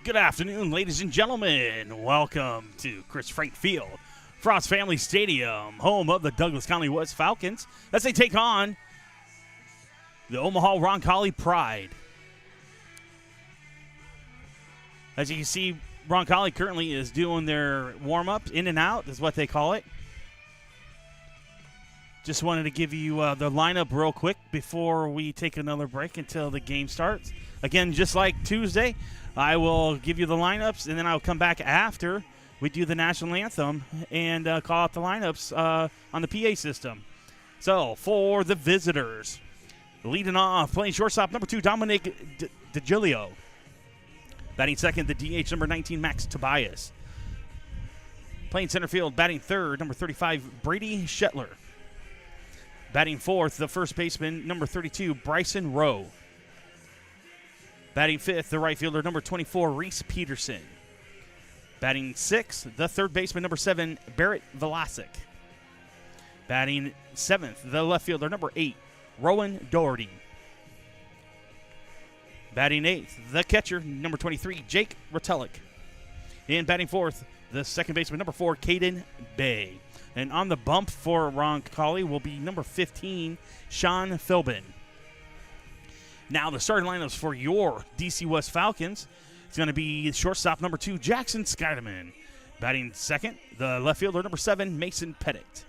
Good afternoon, ladies and gentlemen. Welcome to Chris Frank Field, Frost Family Stadium, home of the Douglas County West Falcons, as they take on the Omaha Roncalli Pride. As you can see, Roncalli currently is doing their warm-ups, in and out is what they call it. Just wanted to give you the lineup real quick before we take another break until the game starts. Again, just like Tuesday, I will give you the lineups, and then I'll come back after we do the national anthem and call out the lineups on the PA system. So, for the visitors, leading off, playing shortstop, number 2, Dominic DeGilio. Batting second, the DH, number 19, Max Tobias. Playing center field, batting third, number 35, Brady Shetler. Batting fourth, the first baseman, number 32, Bryson Rowe. Batting fifth, the right fielder, number 24, Reese Peterson. Batting sixth, the third baseman, number 7, Barrett Velasic. Batting seventh, the left fielder, number 8, Rowan Doherty. Batting eighth, the catcher, number 23, Jake Rotelick. And batting fourth, the second baseman, number 4, Caden Bay. And on the bump for Roncalli will be number 15, Sean Philbin. Now the starting lineups for your DC West Falcons. It's going to be shortstop number 2, Jackson Skydeman. Batting second, the left fielder number 7, Mason Pettit.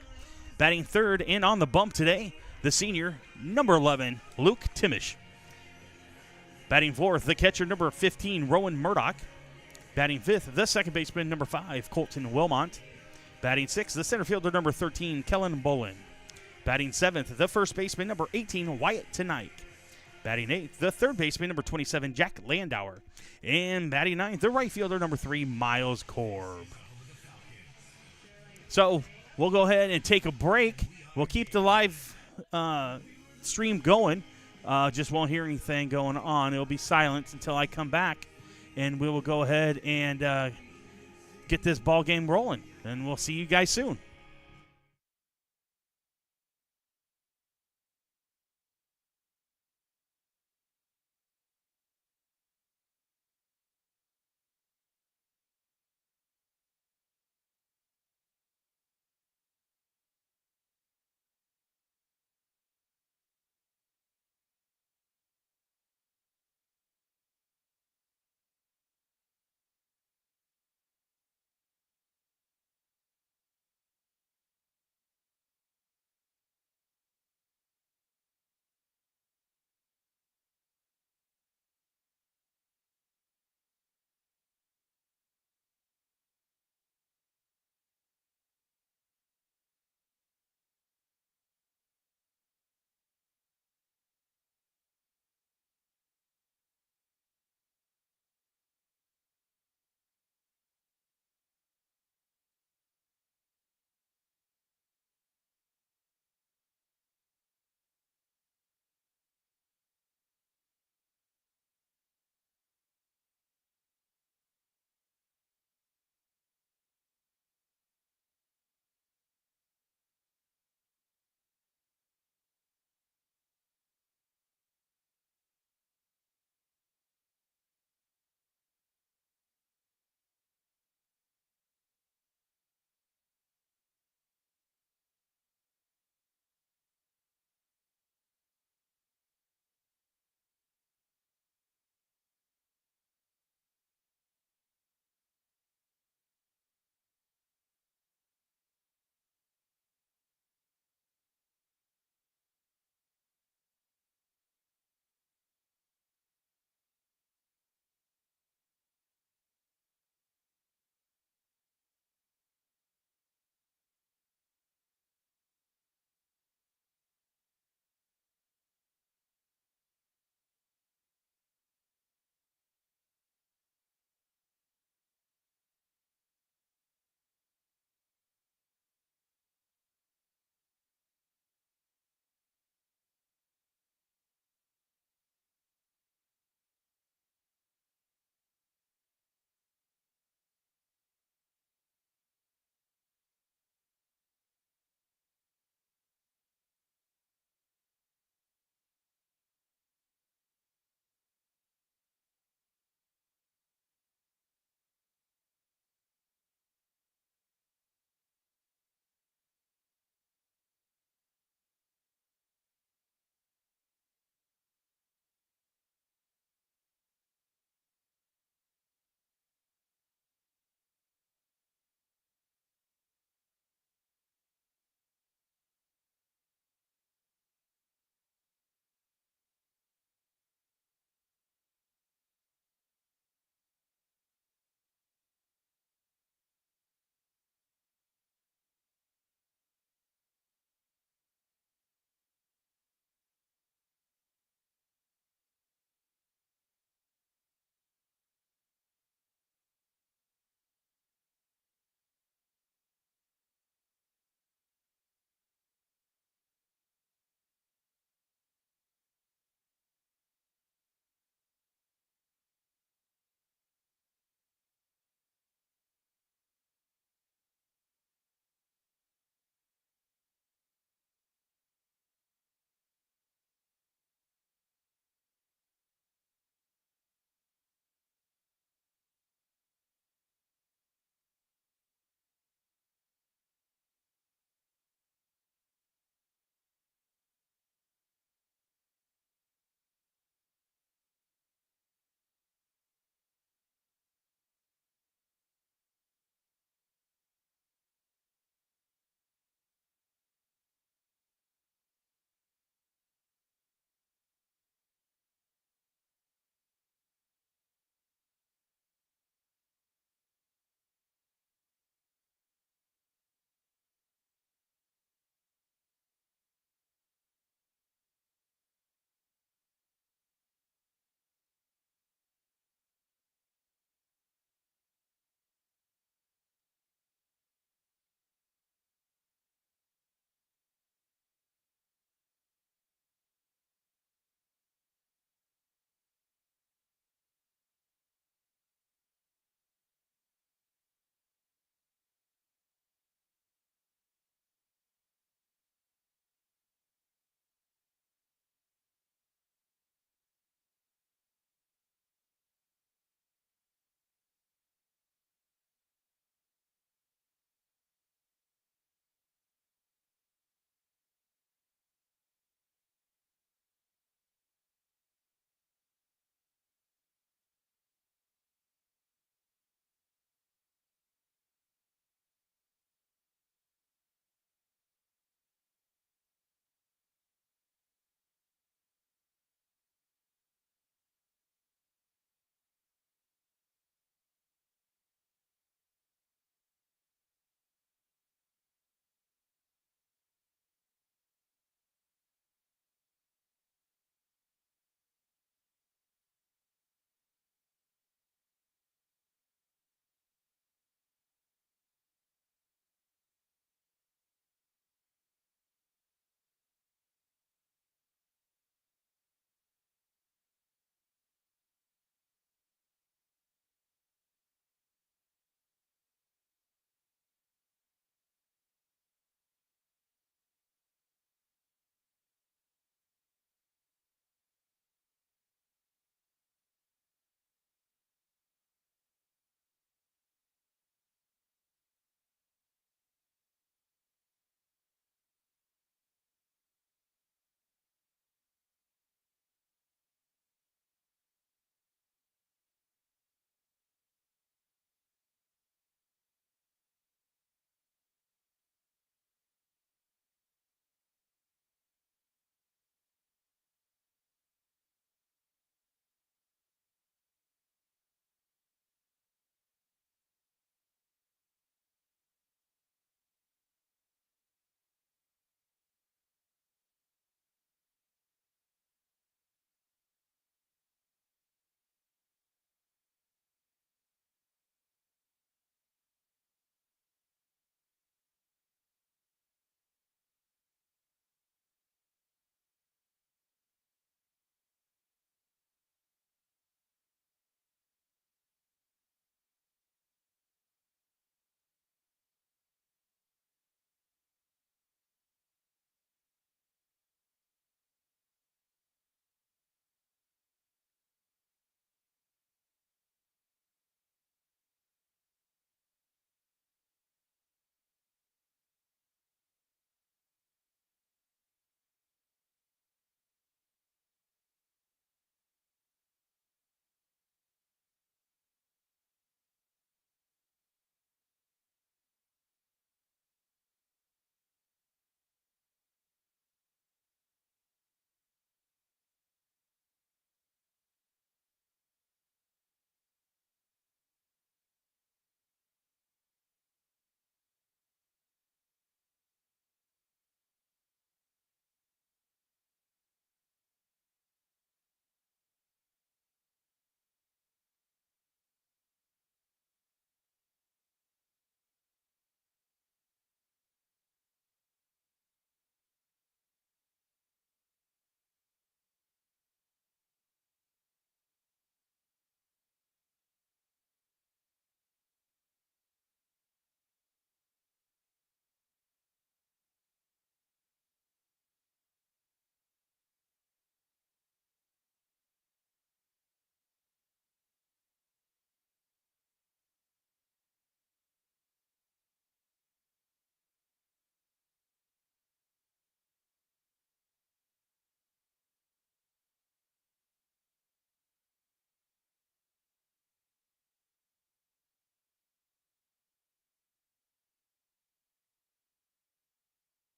Batting third and on the bump today, the senior, number 11, Luke Timish. Batting fourth, the catcher number 15, Rowan Murdoch. Batting fifth, the second baseman number 5, Colton Wilmont. Batting sixth, the center fielder number 13, Kellen Bolin. Batting seventh, the first baseman number 18, Wyatt Tonight. Batting eighth, the third baseman number 27, Jack Landauer. And batting ninth, the right fielder number 3, Miles Korb. So we'll go ahead and take a break. We'll keep the live stream going. Just won't hear anything going on. It'll be silent until I come back, and we will go ahead and get this ball game rolling. And we'll see you guys soon.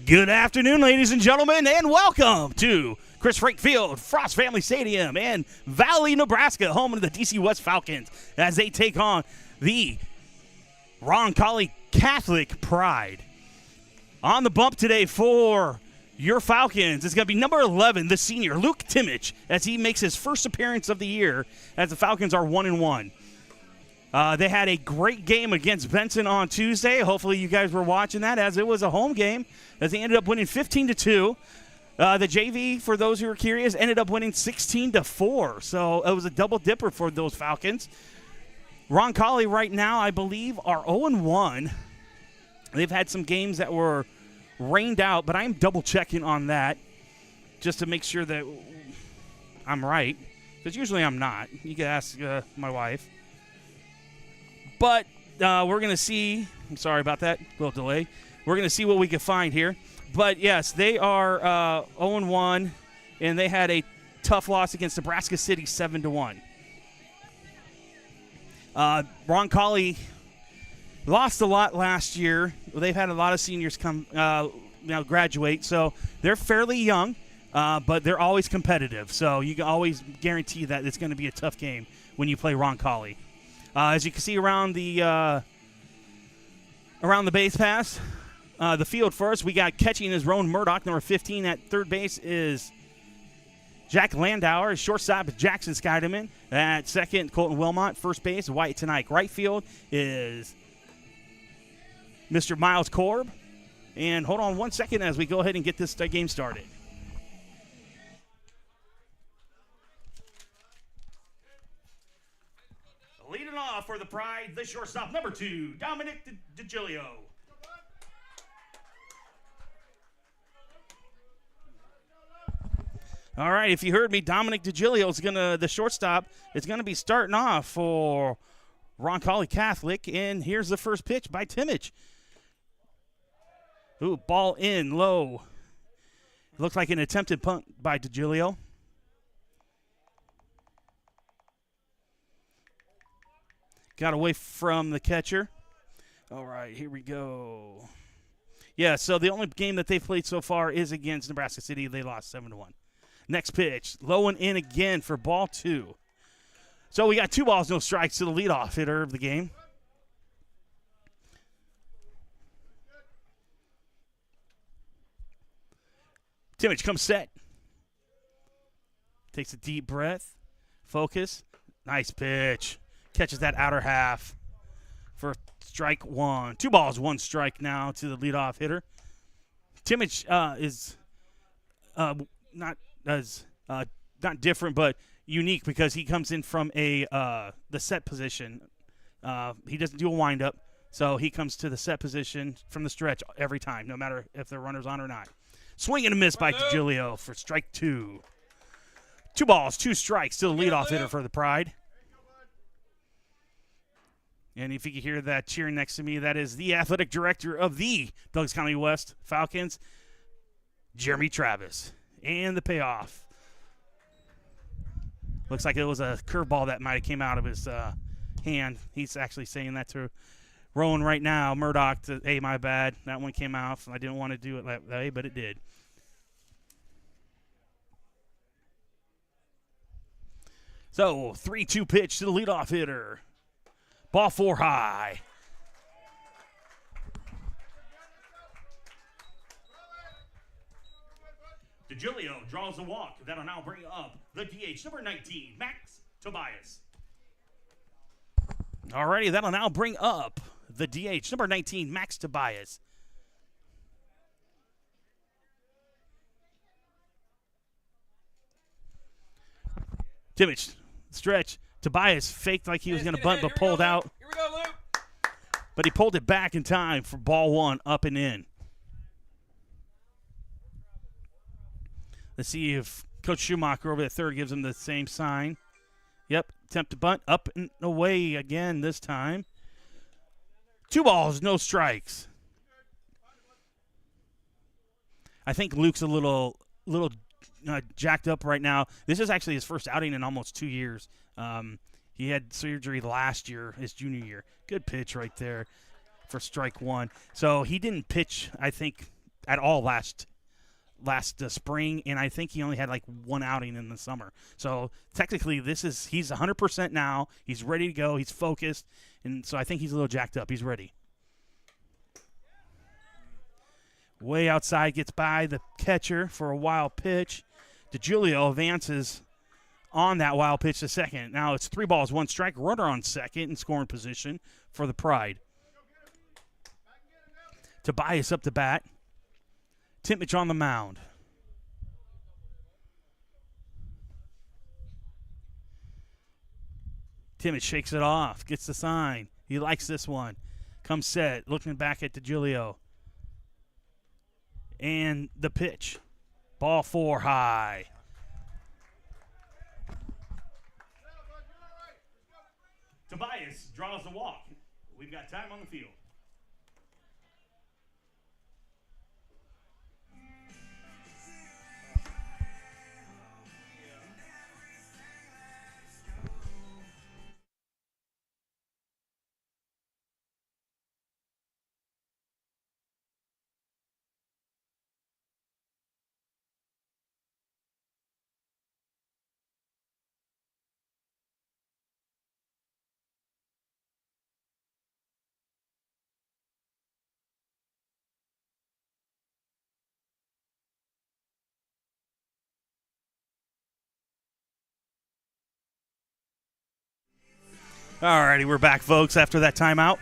Good afternoon, ladies and gentlemen, and welcome to Chris Frank Field, Frost Family Stadium, and Valley, Nebraska, home of the DC West Falcons, as they take on the Roncalli Catholic Pride. On the bump today for your Falcons is going to be number 11, the senior, Luke Timich, as he makes his first appearance of the year as the Falcons are 1-1. They had a great game against Benson on Tuesday. Hopefully you guys were watching that, as it was a home game, as they ended up winning 15-2. The JV, for those who are curious, ended up winning 16-4. So it was a double dipper for those Falcons. Roncalli right now, I believe, are 0-1. They've had some games that were rained out, but I'm double-checking on that just to make sure that I'm right, because usually I'm not. You can ask my wife. But we're going to see. I'm sorry about that. A little delay. We're going to see what we can find here. But, yes, they are 0-1, and they had a tough loss against Nebraska City 7-1. Roncalli lost a lot last year. They've had a lot of seniors come graduate, so they're fairly young, but they're always competitive. So you can always guarantee that it's going to be a tough game when you play Roncalli. As you can see around the base pass, the field first, we got catching is Roan Murdoch, number 15. At third base is Jack Landauer. Shortstop is Jackson Scheideman. At second, Colton Wilmot. First base, Wyatt Tenike. Right field is Mr. Miles Korb. And hold on one second as we go ahead and get this game started. Leading off for the Pride, the shortstop, number 2, Dominic DiGilio. All right, if you heard me, Dominic DiGilio is the shortstop, is going to be starting off for Roncalli Catholic. And here's the first pitch by Timich. Ooh, ball in low. Looks like an attempted punt by DiGilio. Got away from the catcher. All right, here we go. Yeah, so the only game that they've played so far is against Nebraska City. They lost 7-1. Next pitch, low and in again for ball 2. So we got 2 balls, no strikes to the leadoff hitter of the game. Timich comes set. Takes a deep breath. Focus. Nice pitch. Catches that outer half for strike 1. 2 balls, 1 strike now to the leadoff hitter. Timich is not different, but unique because he comes in from the set position. He doesn't do a windup, so he comes to the set position from the stretch every time, no matter if the runner's on or not. Swing and a miss by DiGilio for strike 2. 2 balls, 2 strikes to the leadoff hitter for the Pride. And if you can hear that cheering next to me, that is the athletic director of the Douglas County West Falcons, Jeremy Travis. And the payoff. Looks like it was a curveball that might have came out of his hand. He's actually saying that to Rowan right now. Murdoch, hey, my bad. That one came off. I didn't want to do it that way, but it did. So, 3-2 pitch to the leadoff hitter. Ball 4 high. DiGilio draws a walk. That'll now bring up the DH, number 19, Max Tobias. Alrighty, that'll now bring up the DH, number 19, Max Tobias. Timich, stretch. Tobias faked like he was going to bunt, but pulled out. Here we go, Luke. But he pulled it back in time for ball 1, up and in. Let's see if Coach Schumacher over at third gives him the same sign. Yep, attempt to bunt, up and away again this time. 2 balls, no strikes. I think Luke's a little jacked up right now. This is actually his first outing in almost 2 years. He had surgery last year, his junior year. Good pitch right there for strike 1. So he didn't pitch, I think, at all last spring, and I think he only had like one outing in the summer. So technically, he's 100% now. He's ready to go. He's focused, and so I think he's a little jacked up. He's ready. Way outside, gets by the catcher for a wild pitch. DeGiulio advances on that wild pitch to second. Now it's 3 balls, 1 strike. Runner on second in scoring position for the Pride. Tobias up to bat. Titmich on the mound. Titmich shakes it off, gets the sign. He likes this one. Comes set, looking back at DeGiulio. And the pitch. Ball 4 high. Tobias draws the walk. We've got time on the field. All righty, we're back, folks, after that timeout.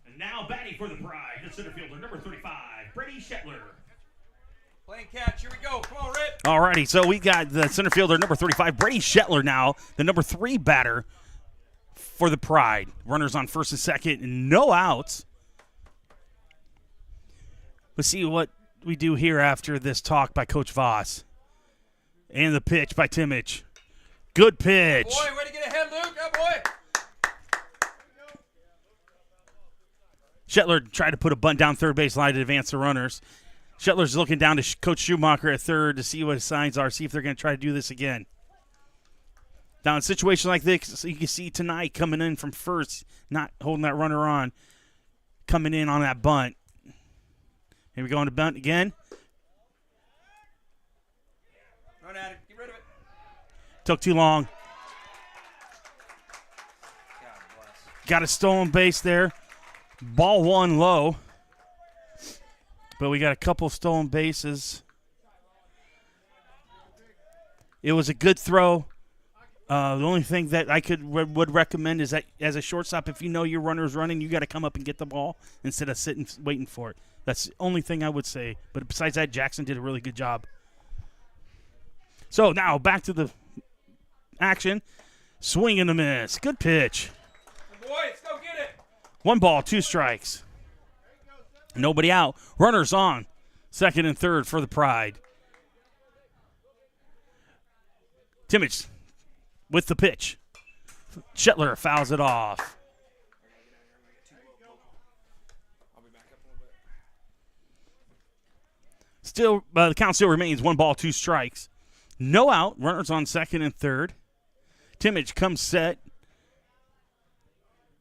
And now batting for the Pride, the center fielder, number 35, Brady Shetler. Playing catch, here we go. Come on, Rip. All righty, so we got the center fielder, number 35, Brady Shetler now, the number 3 batter for the Pride. Runners on first and second, and no outs. Let's see what we do here after this talk by Coach Voss. And the pitch by Titmich. Good pitch. Boy, way to get ahead, Luke. Oh, boy. Shetler tried to put a bunt down third base line to advance the runners. Shetler's looking down to Coach Schumacher at third to see what his signs are, see if they're going to try to do this again. Now, in a situation like this, you can see tonight coming in from first, not holding that runner on, coming in on that bunt. Here we go on to bunt again. Run at it. Get rid of it. Took too long. God bless. Got a stolen base there. Ball 1 low. But we got a couple stolen bases. It was a good throw. The only thing that I would recommend is that as a shortstop, if you know your runner's running, you got to come up and get the ball instead of sitting waiting for it. That's the only thing I would say. But besides that, Jackson did a really good job. So now back to the action. Swing and a miss. Good pitch. Good boy, let's go get it. 1 ball, 2 strikes. Nobody out. Runners on. Second and third for the Pride. Titmich with the pitch. Shetler fouls it off. Still, the count still remains 1 ball, 2 strikes. No out. Runners on second and third. Titmich comes set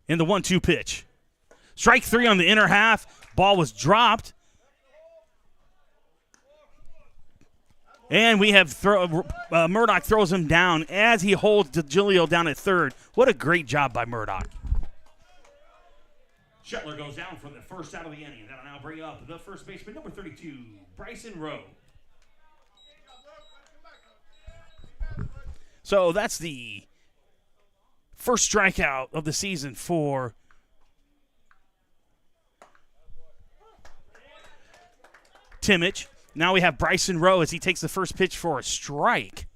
in the 1-2 pitch. Strike 3 on the inner half. Ball was dropped. And we have Murdoch throws him down as he holds DeGiulio down at third. What a great job by Murdoch. Shetler goes down for the first out of the inning. That'll now bring up the first baseman, number 32, Bryson Rowe. So that's the first strikeout of the season for Titmich. Now we have Bryson Rowe as he takes the first pitch for a strike.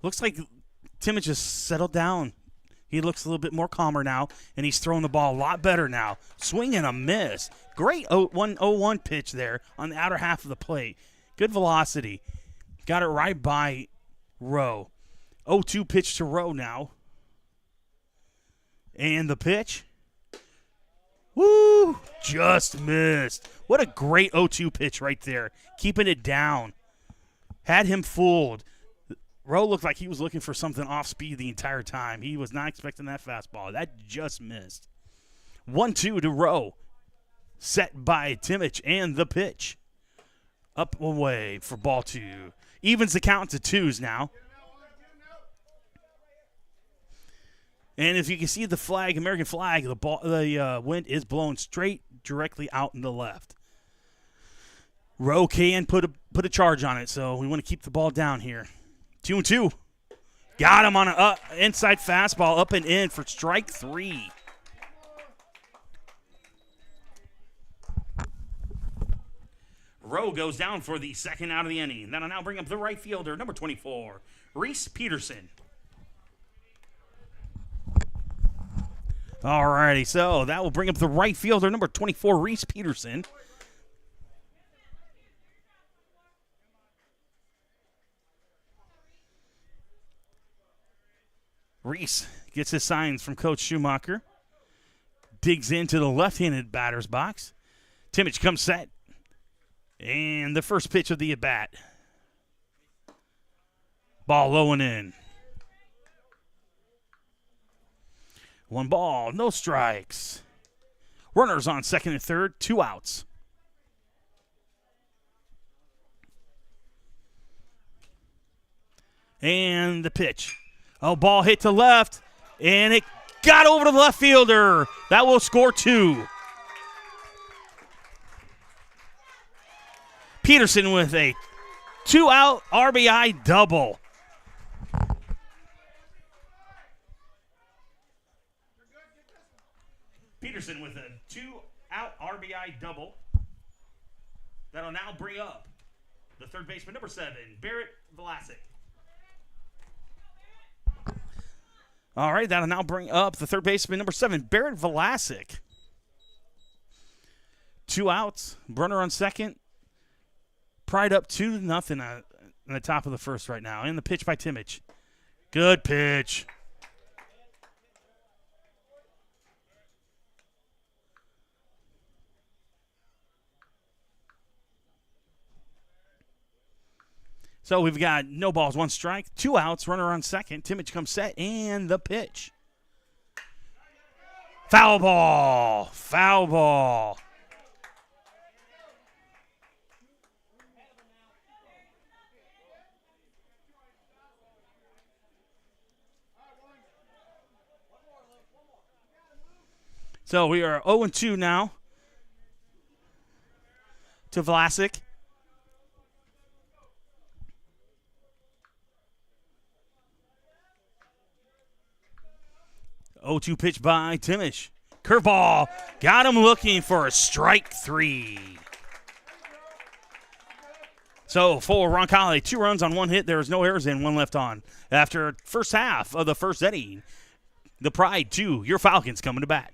Looks like Titmich has settled down. He looks a little bit more calmer now, and he's throwing the ball a lot better now. Swing and a miss. Great 1-0-1 pitch there on the outer half of the plate. Good velocity. Got it right by Rowe. 0-2 pitch to Rowe now. And the pitch. Woo! Just missed. What a great 0-2 pitch right there. Keeping it down. Had him fooled. Rowe looked like he was looking for something off speed the entire time. He was not expecting that fastball. That just missed. 1-2 to Rowe. Set by Timich, and the pitch. Up away for ball 2. Evens the count to 2s now. And if you can see the flag, American flag, the wind is blowing straight directly out in the left. Rowe can put a charge on it, so we want to keep the ball down here. 2-2. Got him on an inside fastball, up and in for strike 3. Rowe goes down for the second out of the inning. That'll now bring up the right fielder, number 24, Reese Peterson. All righty, so that will bring up the right fielder, number 24, Reese Peterson. Reese gets his signs from Coach Schumacher. Digs into the left-handed batter's box. Timich comes set. And the first pitch of the at-bat. Ball low and in. 1 ball, no strikes. Runners on second and third, 2 outs. And the pitch. Oh, ball hit to left, and it got over to the left fielder. That will score 2. Peterson with a 2-out RBI double. Peterson with a 2-out RBI double. That'll now bring up the third baseman, number 7, Barrett Vlasic. All right, that'll now bring up the third baseman, number 7, Barrett Vlasic. 2 outs, runner on second. Pride up 2-0 in the top of the first right now. And the pitch by Timich. Good pitch. So we've got no balls, 1 strike, 2 outs, runner on second. Timich comes set, and the pitch. Foul ball. Foul ball. So we are 0-2 now to Vlasic. Oh, 2 pitch by Timich. Curveball. Got him looking for a strike 3. So for Roncalli, 2 runs on 1 hit. There is no errors and 1 left on. After first half of the first inning, the Pride 2, your Falcons coming to bat.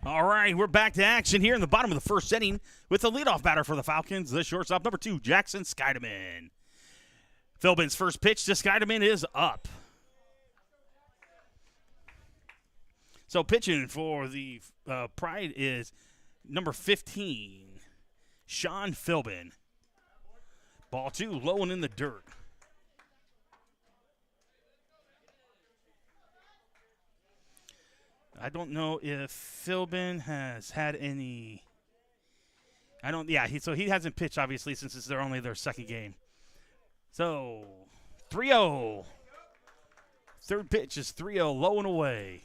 All right, we're back to action here in the bottom of the first inning with the leadoff batter for the Falcons, the shortstop, number 2, Jackson Skydeman. Philbin's first pitch to Skydeman is up. So pitching for the Pride is number 15, Sean Philbin. Ball 2, low and in the dirt. I don't know if Philbin has had any. So he hasn't pitched, obviously, since it's only their second game. So 3-0. Third pitch is 3-0, low and away.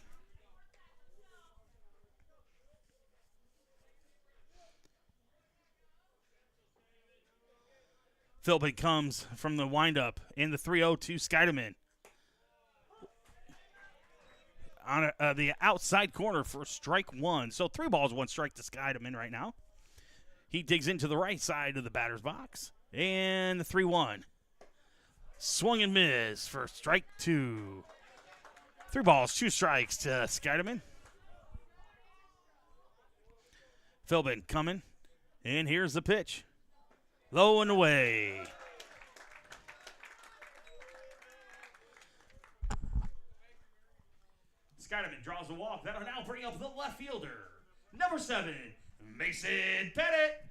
Philbin comes from the windup in the 3-0 to Skydeman. On the outside corner for strike 1. So 3 balls, 1 strike to Skydeman right now. He digs into the right side of the batter's box. And the 3-1. Swung and miss for strike 2. 3 balls, 2 strikes to Skydeman. Philbin coming. And here's the pitch. Low and away. Skydeman draws a walk. That'll now bring up the left fielder, number 7, Mason Pettit.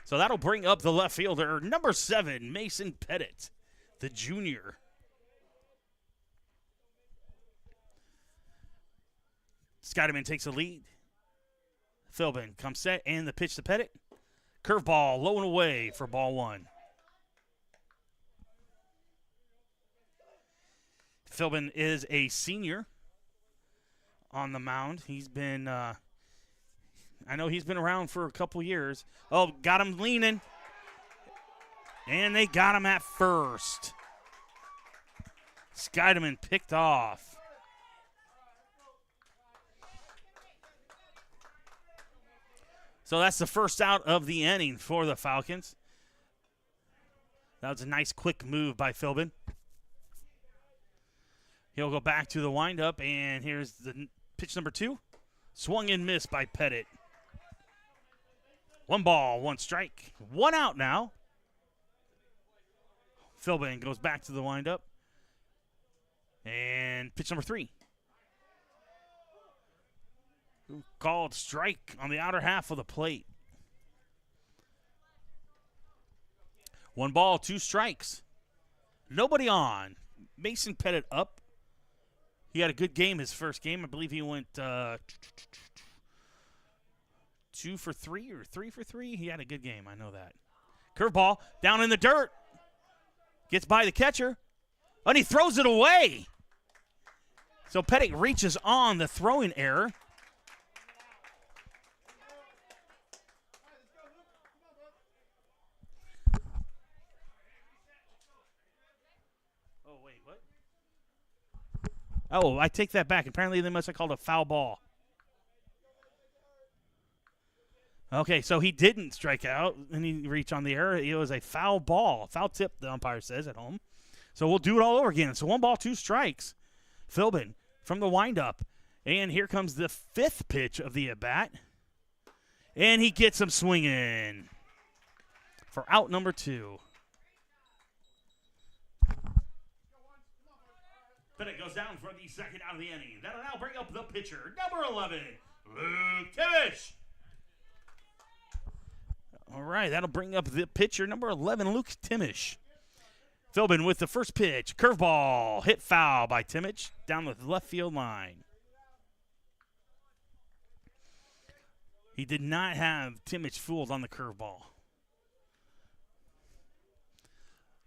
So that'll bring up the left fielder, number 7, Mason Pettit, the junior. Skydeman takes the lead. Philbin comes set, and the pitch to Pettit. Curveball, low and away for ball 1. Philbin is a senior on the mound. He's been, I know he's been around for a couple years. Oh, got him leaning. And they got him at first. Skydeman picked off. So that's the first out of the inning for the Falcons. That was a nice quick move by Philbin. He'll go back to the windup, and here's the pitch number 2. Swung and missed by Pettit. 1 ball, 1 strike. 1 out now. Philbin goes back to the windup. And pitch number 3. Called strike on the outer half of the plate. 1 ball, 2 strikes. Nobody on. Mason Pettit up. He had a good game his first game. I believe he went 2 for 3 or 3 for 3. He had a good game. I know that. Curveball down in the dirt. Gets by the catcher. And he throws it away. So Pettit reaches on the throwing error. Oh, I take that back. Apparently they must have called a foul ball. Okay, so he didn't strike out, and he reached on the error. It was a foul ball. Foul tip, the umpire says at home. So we'll do it all over again. So 1 ball, 2 strikes. Philbin from the windup. And here comes the 5th pitch of the at-bat. And he gets him swinging for out number 2. Pettit goes down for the second out of the inning. That'll now bring up the pitcher, number 11, Luke Timish. All right, that'll bring up the pitcher, number 11, Luke Timish. Philbin with the first pitch. Curveball, hit foul by Timish down the left field line. He did not have Timish fooled on the curveball.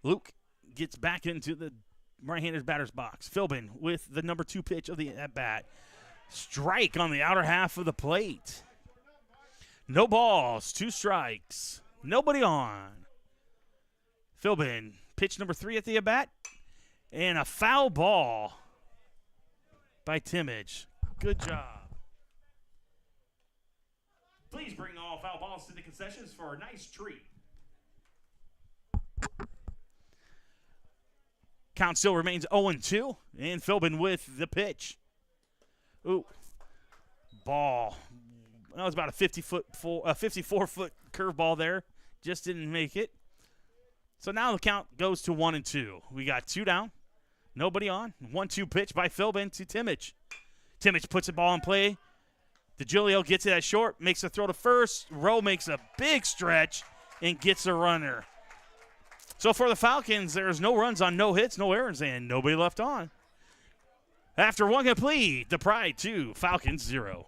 Luke gets back into the right-handed batter's box. Philbin with the number 2 pitch of the at-bat. Strike on the outer half of the plate. No balls, 2 strikes. Nobody on. Philbin, pitch number 3 at the at-bat. And a foul ball by Timish. Good job. Please bring all foul balls to the concessions for a nice treat. Count still remains 0-2, and Philbin with the pitch. Ooh. ball. That was about a 54-foot curveball there. Just didn't make it. So now the count goes to 1-2. We got 2 down. Nobody on. 1-2 pitch by Philbin to Timich. Timich puts the ball in play. DeGilio gets it at short, makes a throw to first. Rowe makes a big stretch and gets a runner. So for the Falcons, there's no runs on no hits, no errands, and nobody left on. After one complete, the Pride 2, Falcons 0.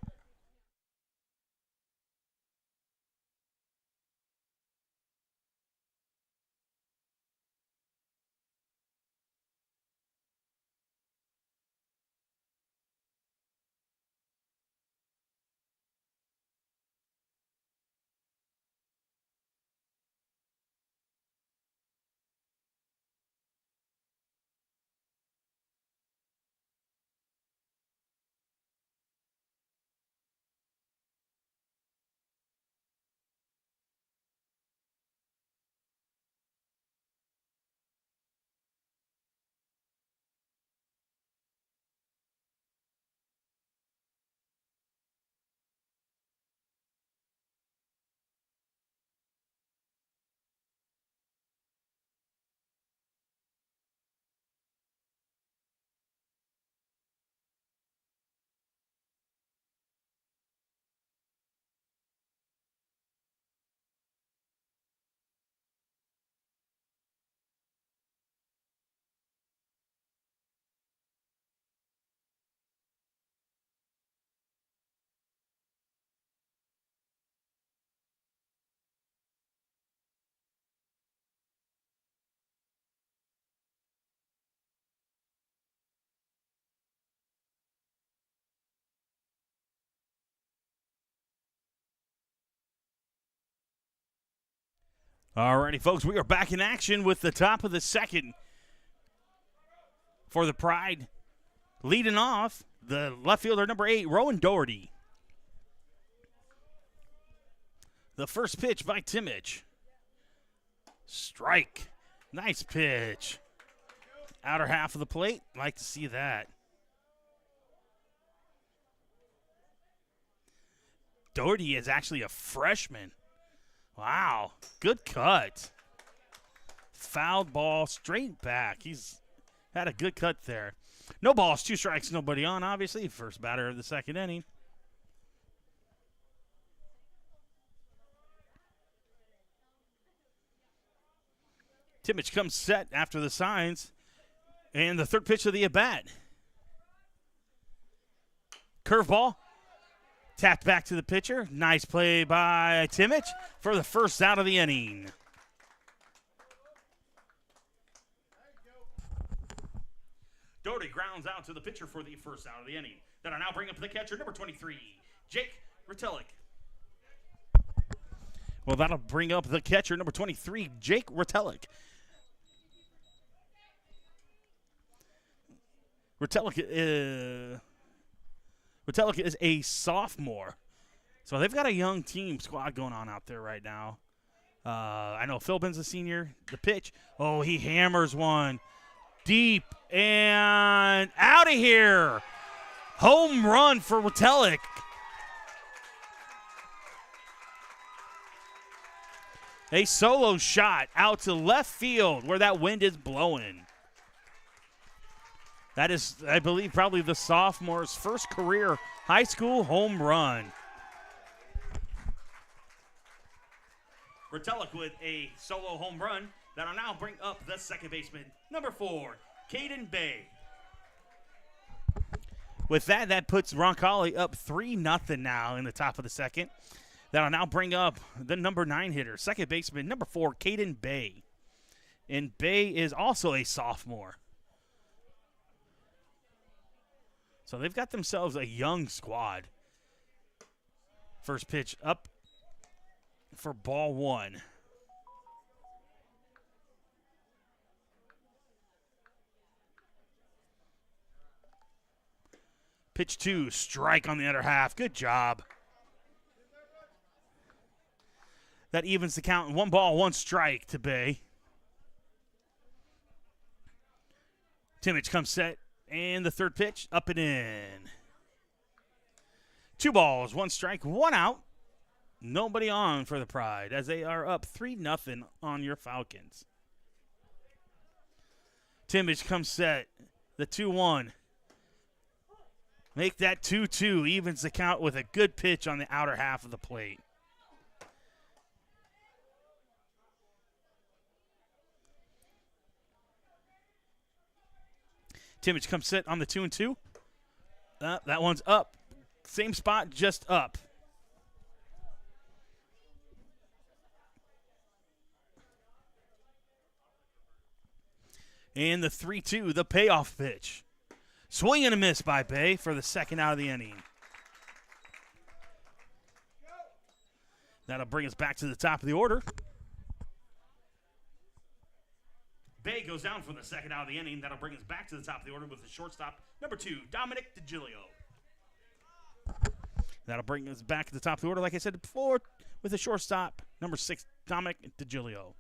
Alrighty, folks, we are back in action with the top of the second for the Pride. Leading off, the left fielder, number 8, Rowan Doherty. The first pitch by Timich. Strike. Nice pitch. Outer half of the plate. Like to see that. Doherty is actually a freshman. Wow. Good cut. Fouled ball straight back. He's had a good cut there. No balls, 2 strikes, nobody on, obviously. First batter of the second inning. Timich comes set after the signs. And the third pitch of the at-bat. Curveball. Tapped back to the pitcher. Nice play by Timich for the first out of the inning. Doherty grounds out to the pitcher for the first out of the inning. Then I now bring up the catcher, number 23, Jake Roncalli. Well, that'll bring up the catcher, number 23, Jake Roncalli. Roncalli is a sophomore. So they've got a young team squad going on out there right now. I know Philbin's a senior. The pitch. Oh, he hammers one. Deep and out of here. Home run for Roncalli. A solo shot out to left field where that wind is blowing. That is, I believe, probably the sophomore's first career high school home run. Roncalli with a solo home run. That'll now bring up the second baseman, number 4, Caden Bay. With that, that puts Roncalli up 3-0 now in the top of the second. That'll now bring up the number 9 hitter, second baseman, number 4, Caden Bay. And Bay is also a sophomore. So they've got themselves a young squad. First pitch up for ball 1. Pitch 2, strike on the other half. Good job. That evens the count. 1 ball, 1 strike to Bay. Timich comes set. And the third pitch, up and in. 2 balls, 1 strike, 1 out. Nobody on for the Pride as they are up 3-0 on your Falcons. Timmage comes set. The 2-1. Make that 2-2. Evens the count with a good pitch on the outer half of the plate. Timmage comes set on the 2-2. That one's up. Same spot, just up. And the 3-2, the payoff pitch. Swing and a miss by Bay for the second out of the inning. That'll bring us back to the top of the order. Bay goes down for the second out of the inning. That'll bring us back to the top of the order with the shortstop, number 2, Dominic DiGilio. That'll bring us back to the top of the order, like I said before, with the shortstop, number 6, Dominic DiGilio.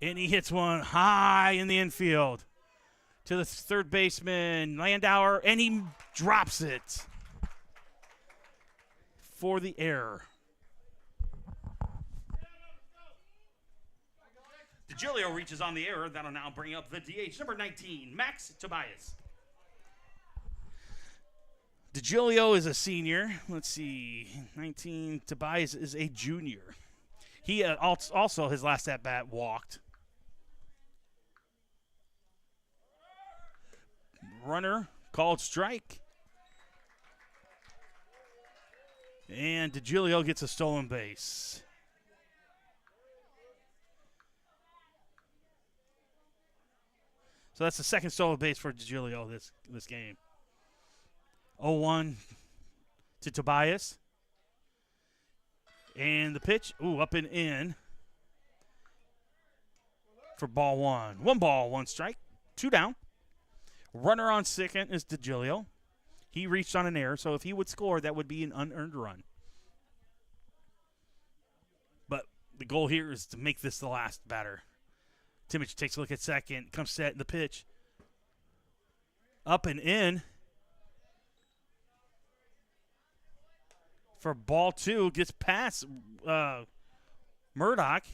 And he hits one high in the infield to the third baseman, Landauer, and he drops it for the error. DiGilio reaches on the error. That'll now bring up the DH, number 19, Max Tobias. DiGilio is a senior. Let's see, 19, Tobias is a junior. He also, his last at-bat, walked. Runner called strike. And DiGilio gets a stolen base. So that's the second stolen base for DiGilio this game. 0-1 to Tobias. And the pitch, up and in for ball 1. 1 ball, 1 strike, 2 down. Runner on second is DiGilio. He reached on an error, so if he would score, that would be an unearned run. But the goal here is to make this the last batter. Timmage takes a look at second, comes set in the pitch. Up and in for ball 2, gets past Murdoch,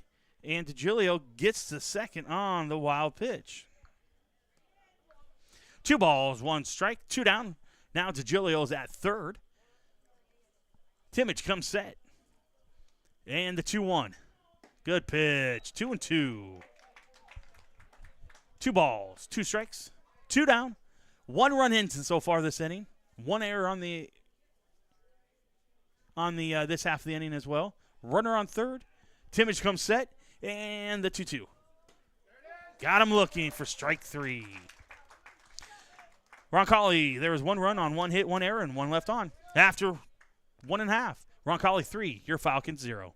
and DiGilio gets to second on the wild pitch. 2 balls, 1 strike, 2 down. Now DiGilio's at third. Timmage comes set. And the 2-1. Good pitch. 2-2. 2 balls, 2 strikes, 2 down. 1 run in so far this inning. 1 error on the this half of the inning as well. Runner on third. Timmage comes set. And the 2-2. Got him looking for strike 3. Roncalli, there was 1 run on 1 hit, 1 error, and 1 left on. After 1.5. Roncalli 3, your Falcons 0.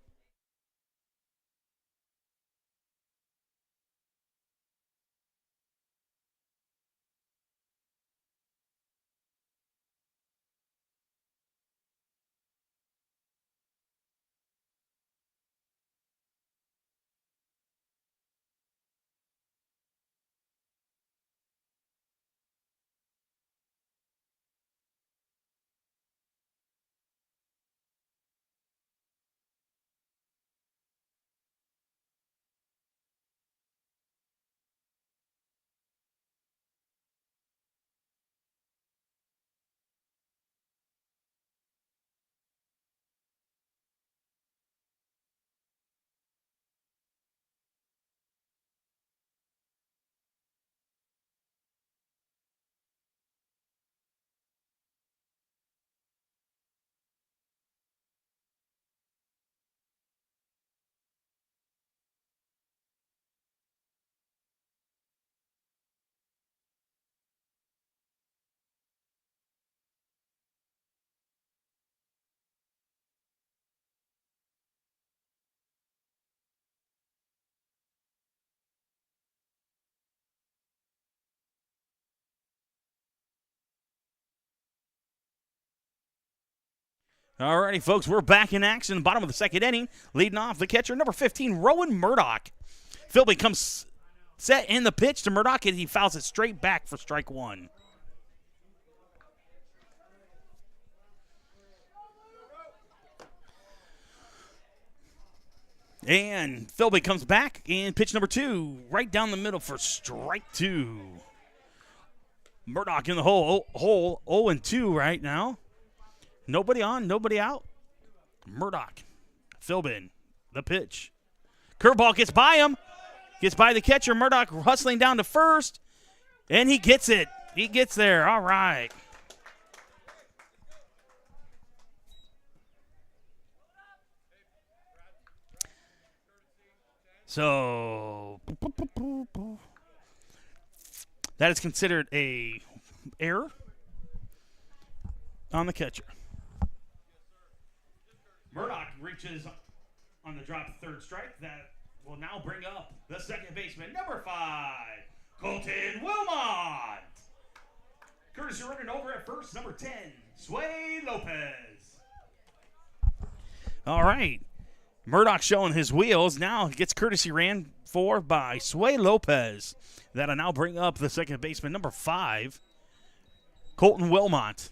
All righty, folks, we're back in action. Bottom of the second inning, leading off the catcher, number 15, Rowan Murdoch. Philby comes set in the pitch to Murdoch, and he fouls it straight back for strike 1. And Philby comes back and pitch number 2 right down the middle for strike 2. Murdoch in the hole 0-2 right now. Nobody on, nobody out. Murdoch, Philbin, the pitch. Curveball gets by him. Gets by the catcher. Murdoch hustling down to first. And he gets it. He gets there. All right. So that is considered a error on the catcher. Murdoch reaches on the drop third strike. That will now bring up the second baseman, number 5, Colton Wilmot. Courtesy running over at first, number 10, Sway Lopez. All right. Murdoch showing his wheels. Now gets courtesy ran for by Sway Lopez. That'll now bring up the second baseman, number 5, Colton Wilmot.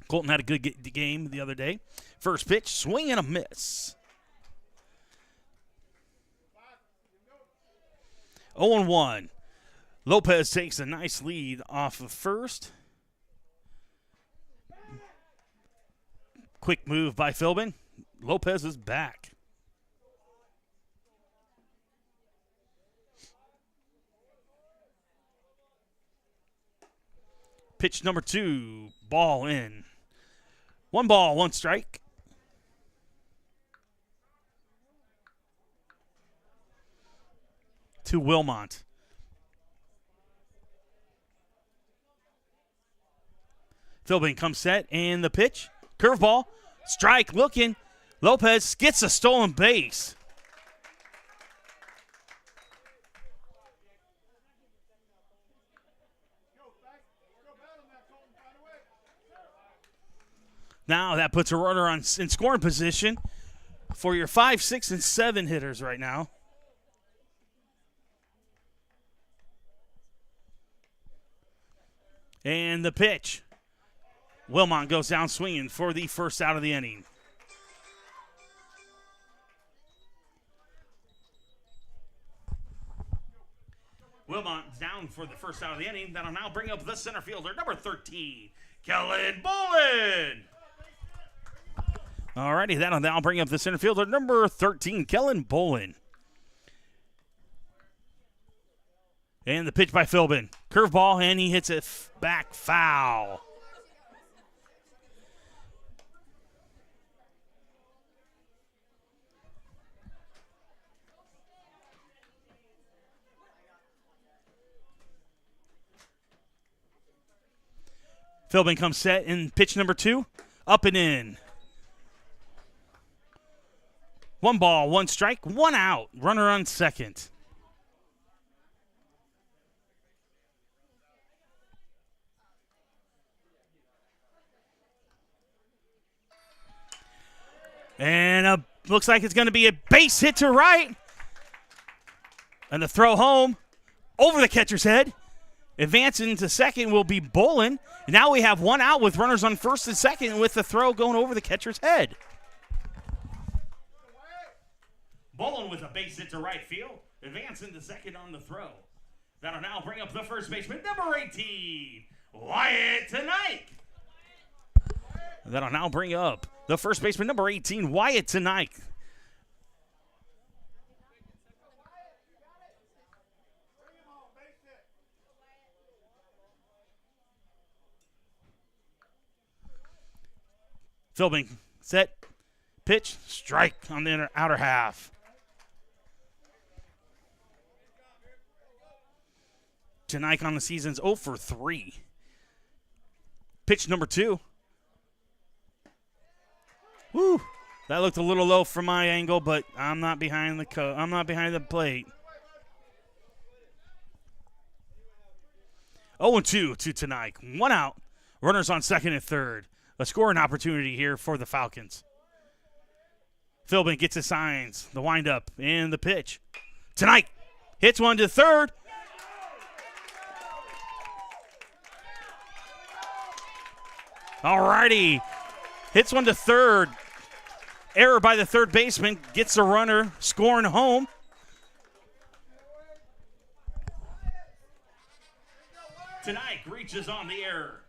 Colton had a good game the other day. First pitch, swing and a miss. 0-1. Lopez takes a nice lead off of first. Quick move by Philbin. Lopez is back. Pitch number 2, ball in. 1 ball, 1 strike. To Wilmot. Philbin comes set, and the pitch. Curveball, strike looking. Lopez gets a stolen base. Now that puts a runner in scoring position for your 5, 6, and 7 hitters right now. And the pitch. Wilmot goes down swinging for the first out of the inning. Wilmot down for the first out of the inning. That'll now bring up the center fielder, number 13, Kellen Bolin. Alrighty, that'll now bring up the center fielder, number 13, Kellen Bolin. And the pitch by Philbin. Curveball, and he hits it back foul. Philbin comes set in pitch number 2. Up and in. 1 ball, 1 strike, 1 out. Runner on second. And looks like it's going to be a base hit to right. And the throw home over the catcher's head. Advancing to second will be Bolin. Now we have 1 out with runners on first and second with the throw going over the catcher's head. Bolin with a base hit to right field. Advancing to second on the throw. That'll now bring up the first baseman, number 18, Wyatt Tonight. That'll now bring up the first baseman, number 18, Wyatt Tonight. Philbin set, pitch, strike on the outer half. Tonight on the season's 0 for 3. Pitch number 2. Woo! That looked a little low from my angle, but I'm not behind the plate. 0-2 to Tonight. 1 out. Runners on second and third. A scoring opportunity here for the Falcons. Philbin gets his signs, the windup, and the pitch. Tonight hits one to third. All righty. Hits one to third. error by the third baseman gets the runner scoring home. Tonight reaches on the error.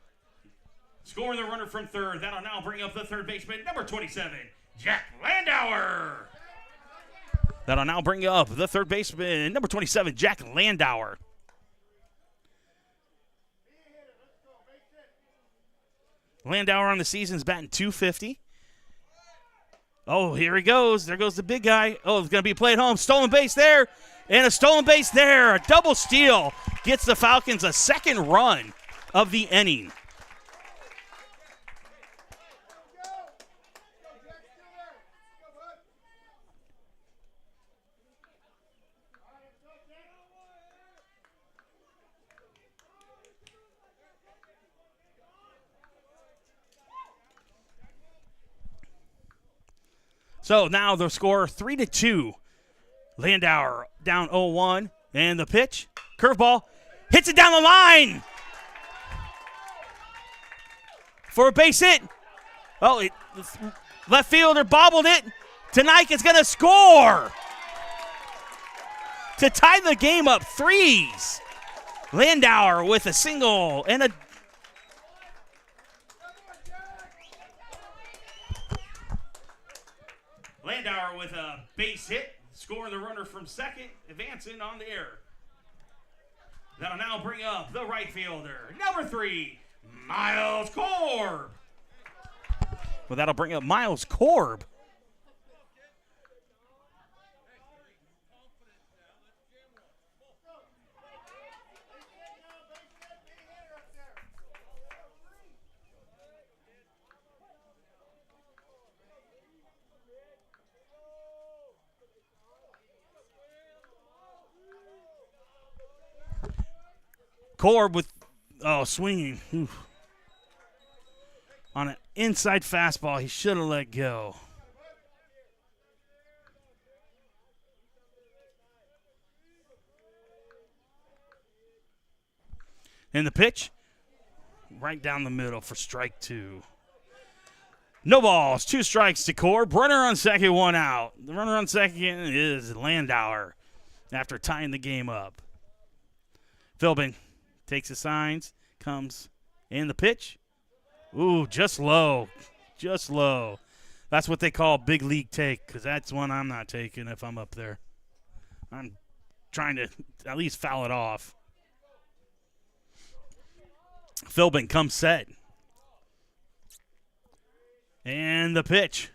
Scoring the runner from third. That'll now bring up the third baseman, number 27, Jack Landauer. That'll now bring up the third baseman, number 27, Jack Landauer. Landauer on the season's batting .250. Oh, here he goes. There goes the big guy. Oh, it's going to be played home. Stolen base there, and a stolen base there. A double steal gets the Falcons a second run of the inning. So now the score 3-2. Landauer down 0-1. And the pitch. Curveball. Hits it down the line. For a base hit. Oh, left fielder bobbled it. Tonight is going to score. To tie the game up, threes. Landauer with a single and a Landauer with a base hit, scoring the runner from second, advancing on the air. That'll now bring up the right fielder, number 3, Miles Korb. Well, that'll bring up Miles Korb. Korb with, swinging. Oof. On an inside fastball, he should have let go. And the pitch, right down the middle for strike 2. No balls, 2 strikes to Korb. Runner on second, 1 out. The runner on second is Landauer after tying the game up. Philbin takes the signs, comes in the pitch. Ooh, just low. Just low. That's what they call big league take, because that's one I'm not taking if I'm up there. I'm trying to at least foul it off. Philbin comes set. And the pitch.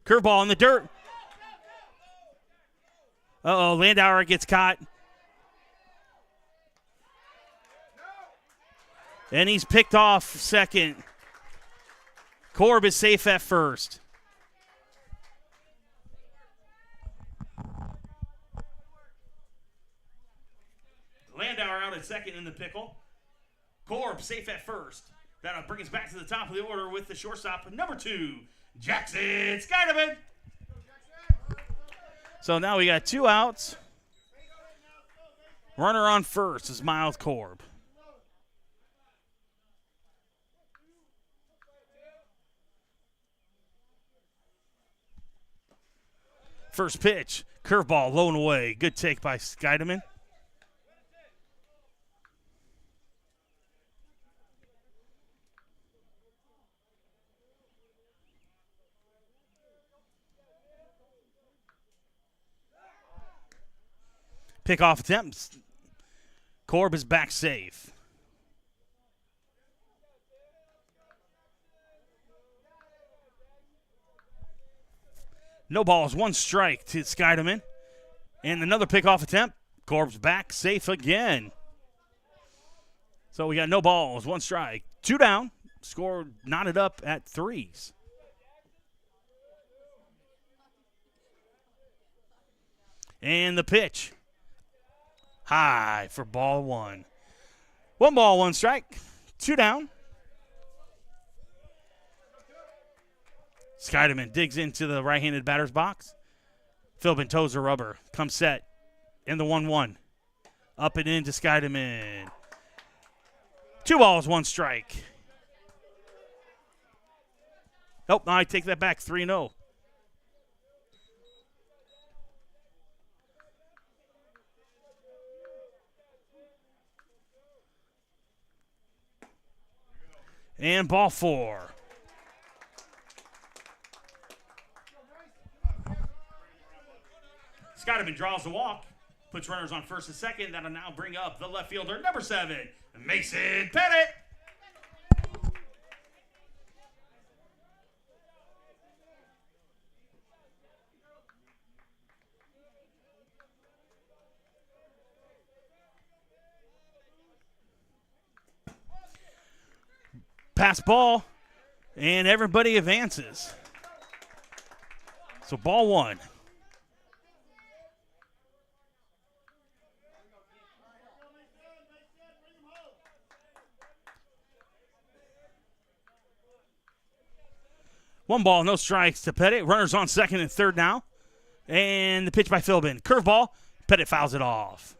Curveball in the dirt. Uh-oh, Landauer gets caught. And he's picked off second. Korb is safe at first. Landauer out at second in the pickle. Korb safe at first. That'll bring us back to the top of the order with the shortstop, number 2, Jackson Skydeman. So now we got 2 outs. Runner on first is Miles Korb. First pitch, curveball, low and away. Good take by Skydeman. Pickoff attempts. Korb is back safe. No balls, 1 strike to Skydeman. And another pickoff attempt. Korb's back safe again. So we got no balls, 1 strike. 2 down. Score knotted up at 3s. And the pitch. High for ball 1. 1 ball, 1 strike. 2 down. Skydeman digs into the right-handed batter's box. Philbin toes the rubber. Comes set. In the 1-1. Up and into Skydeman. 2 balls, 1 strike. Nope, I take that back. 3-0. And ball 4. Scottman draws the walk. Puts runners on first and second. That'll now bring up the left fielder, number 7, Mason Pettit. Pass ball, and everybody advances. So ball 1. One ball, no strikes to Pettit. Runners on second and third now. And the pitch by Philbin. Curveball. Pettit fouls it off.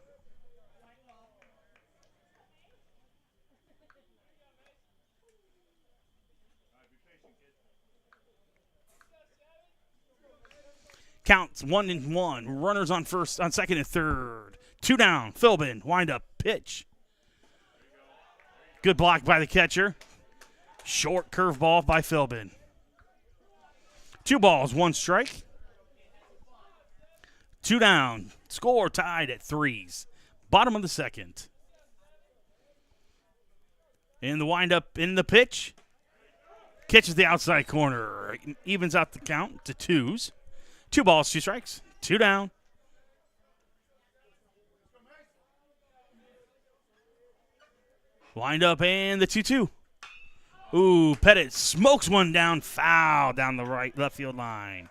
Counts 1-1. Runners on second and third. 2 down. Philbin. Wind up. Pitch. Good block by the catcher. Short curveball by Philbin. 2 balls, 1 strike. 2 down. Score tied at 3s. Bottom of the second. And the windup in the pitch. Catches the outside corner. Evens out the count to 2s. 2 balls, 2 strikes. 2 down. Wind up and the 2-2. Ooh, Pettit smokes one down, foul down the left field line.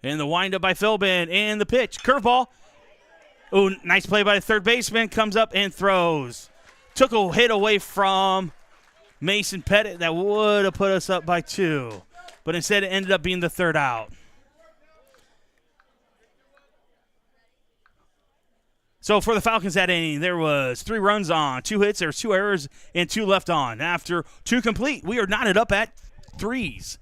And the windup by Philbin and the pitch. Curveball. Ooh, nice play by the third baseman. Comes up and throws. Took a hit away from Mason Pettit that would have put us up by 2. But instead it ended up being the third out. So for the Falcons that inning, there was 3 runs on, 2 hits, there was 2 errors, and 2 left on. After 2 complete, we are knotted up at 3s.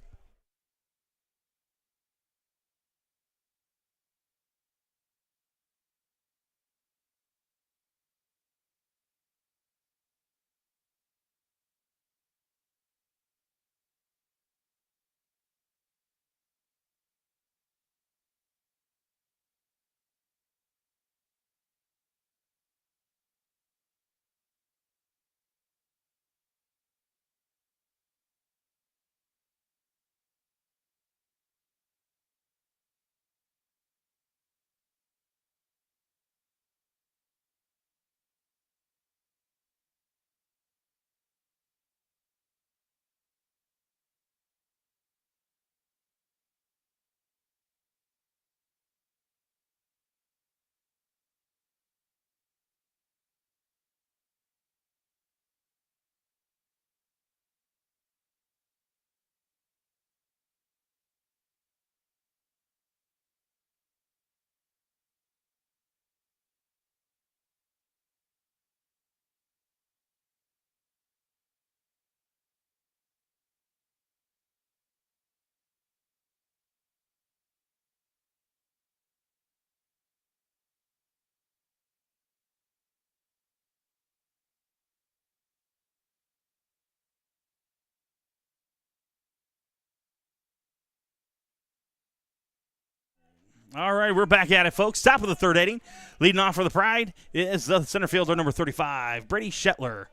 All right, we're back at it, folks. Top of the third inning. Leading off for the Pride is the center fielder, number 35, Brady Shetler,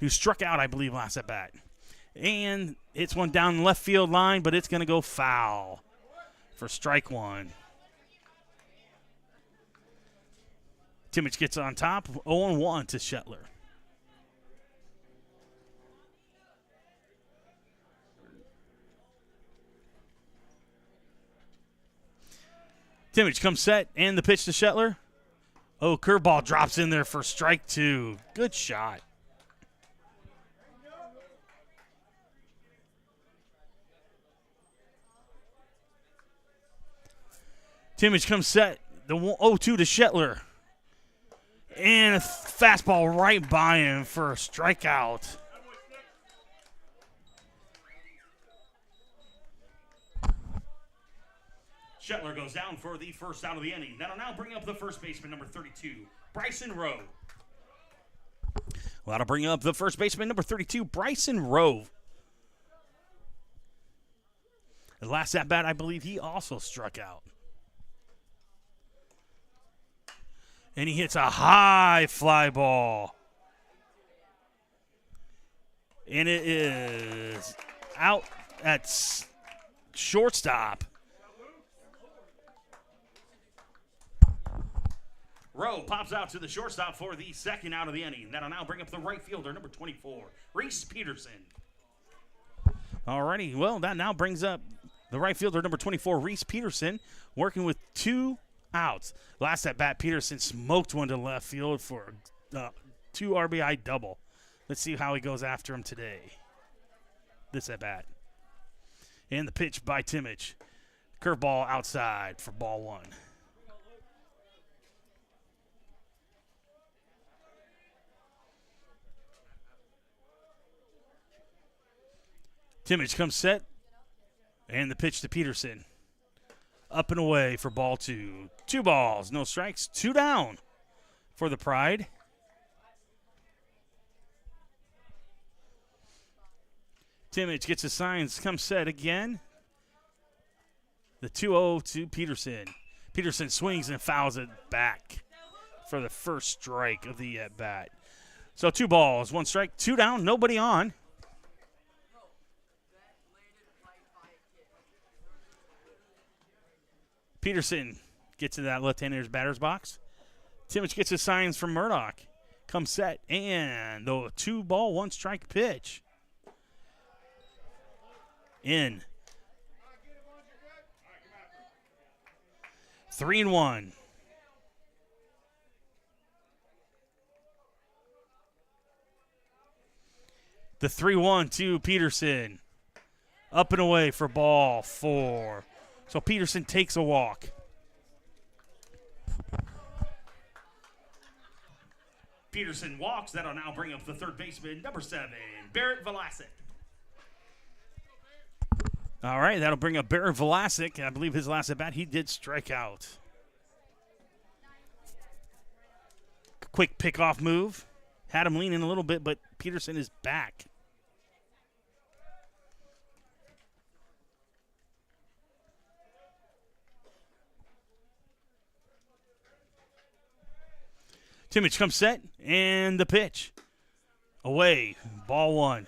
who struck out, I believe, last at bat. And it's one down the left field line, but it's going to go foul for strike 1. Timmich gets on top, 0-1 to Shetler. Timmich comes set, and the pitch to Shetler. Oh, curveball drops in there for strike 2. Good shot. Timmich comes set, the 0-2 to Shetler. And a fastball right by him for a strikeout. Shetler goes down for the first out of the inning. That'll now bring up the first baseman, number 32, Bryson Rowe. Well, that'll bring up the first baseman, number 32, Bryson Rowe. The last at bat, I believe he also struck out. And he hits a high fly ball. And it is out at shortstop. Rowe pops out to the shortstop for the second out of the inning. That'll now bring up the right fielder, number 24, Reese Peterson. Alrighty, well, that now brings up the right fielder, number 24, Reese Peterson, working with 2 outs. Last at bat, Peterson smoked one to left field for a 2 RBI double. Let's see how he goes after him today. This at bat. And the pitch by Timmich. Curveball outside for ball 1. Timmich comes set. And the pitch to Peterson. Up and away for ball 2. 2 balls, no strikes, 2 down for the Pride. Timmich gets his signs, comes set again. The 2-0 to Peterson. Peterson swings and fouls it back for the first strike of the at-bat. So 2 balls, 1 strike, 2 down, nobody on. Peterson gets to that left-hander's batter's box. Timmich gets his signs from Murdoch. Comes set, and the 2 ball, 1 strike pitch. In. 3-1. The 3-1 to Peterson. Up and away for ball 4. So Peterson takes a walk. Peterson walks. That'll now bring up the third baseman, number 7, Barrett Velasic. All right, that'll bring up Barrett Velasic. I believe his last at bat, he did strike out. Quick pickoff move. Had him leaning a little bit, but Peterson is back. Timmich comes set, and the pitch. Away, ball 1.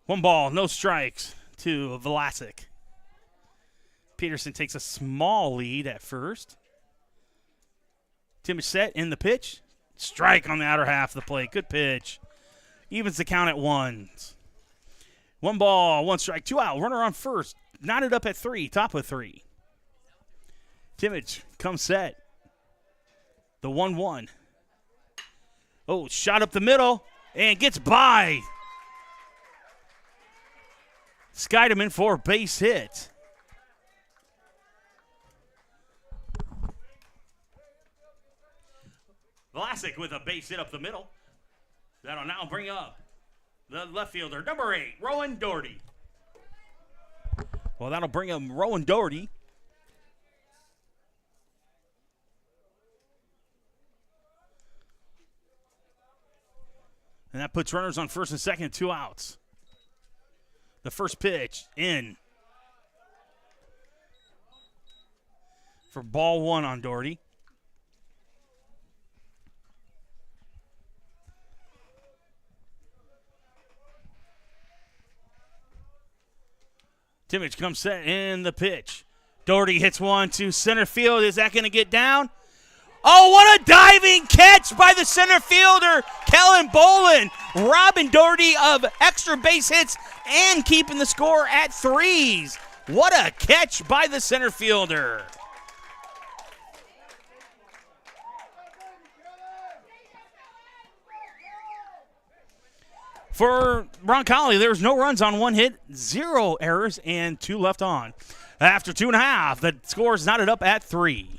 1 ball, no strikes to Velasic. Peterson takes a small lead at first. Timmich set, in the pitch. Strike on the outer half of the plate. Good pitch. Evens the count at 1. 1 ball, 1 strike, 2 out. Runner on first. Knotted up at 3, top of 3. Timmich comes set. The 1-1. Oh, shot up the middle and gets by. Skied him in for a base hit. Velasic with a base hit up the middle. That'll now bring up the left fielder, number 8, Rowan Doherty. Well, that'll bring up Rowan Doherty. And that puts runners on first and second, 2 outs. The first pitch in for ball 1 on Doherty. Timmich comes set in the pitch. Doherty hits one to center field. Is that going to get down? Oh, what a diving catch by the center fielder, Kellen Bolin, robbing Doherty of extra base hits and keeping the score at 3s. What a catch by the center fielder. For Roncalli, there's no runs on 1 hit, 0 errors, and 2 left on. After 2.5, the score is knotted up at 3.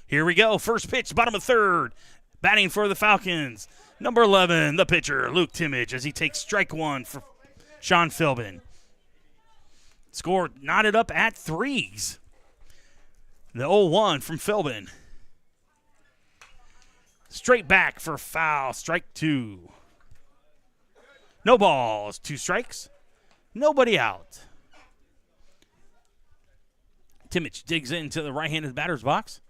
Here we go. First pitch, bottom of third. Batting for the Falcons. Number 11, the pitcher, Luke Timmage, as he takes strike one for Sean Philbin. Score knotted up at 3s. The 0-1 from Philbin. Straight back for foul, strike 2. No balls, 2 strikes, nobody out. Timmich digs into the right hand of the batter's box.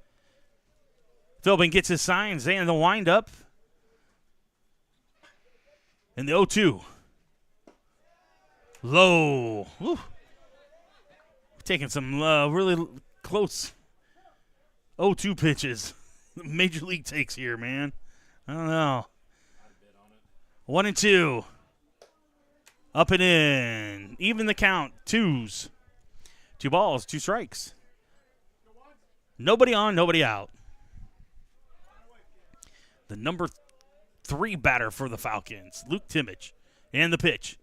Philbin gets his signs and the windup. And the 0-2. Low. Woo. Taking some really close 0-2 pitches. Major League takes here, man. I don't know. 1-2. Up and in. Even the count. 2s. 2 balls, 2 strikes. Nobody on, nobody out. The number 3 batter for the Falcons, Luke Timmich. And the pitch.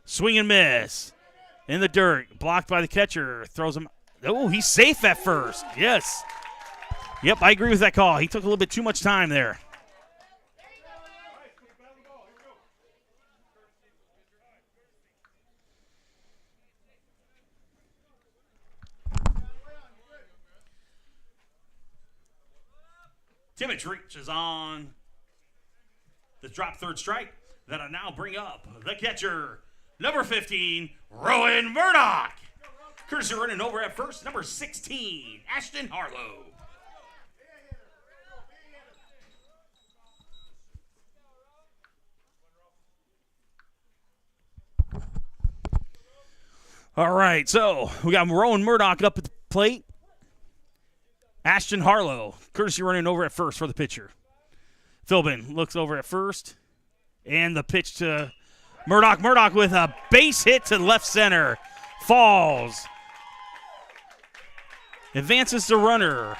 Swing and miss. In the dirt. Blocked by the catcher. Throws him. Oh, he's safe at first. Yes. Yep, I agree with that call. He took a little bit too much time there. Timmich reaches on the drop third strike. That'll now bring up the catcher, number 15, Rowan Murdoch. Courtesy running over at first, number 16, Ashton Harlow. All right, so we got Rowan Murdoch up at the plate. Ashton Harlow, courtesy running over at first for the pitcher. Philbin looks over at first. And the pitch to Murdoch. Murdoch with a base hit to left center. Falls. Advances the runner.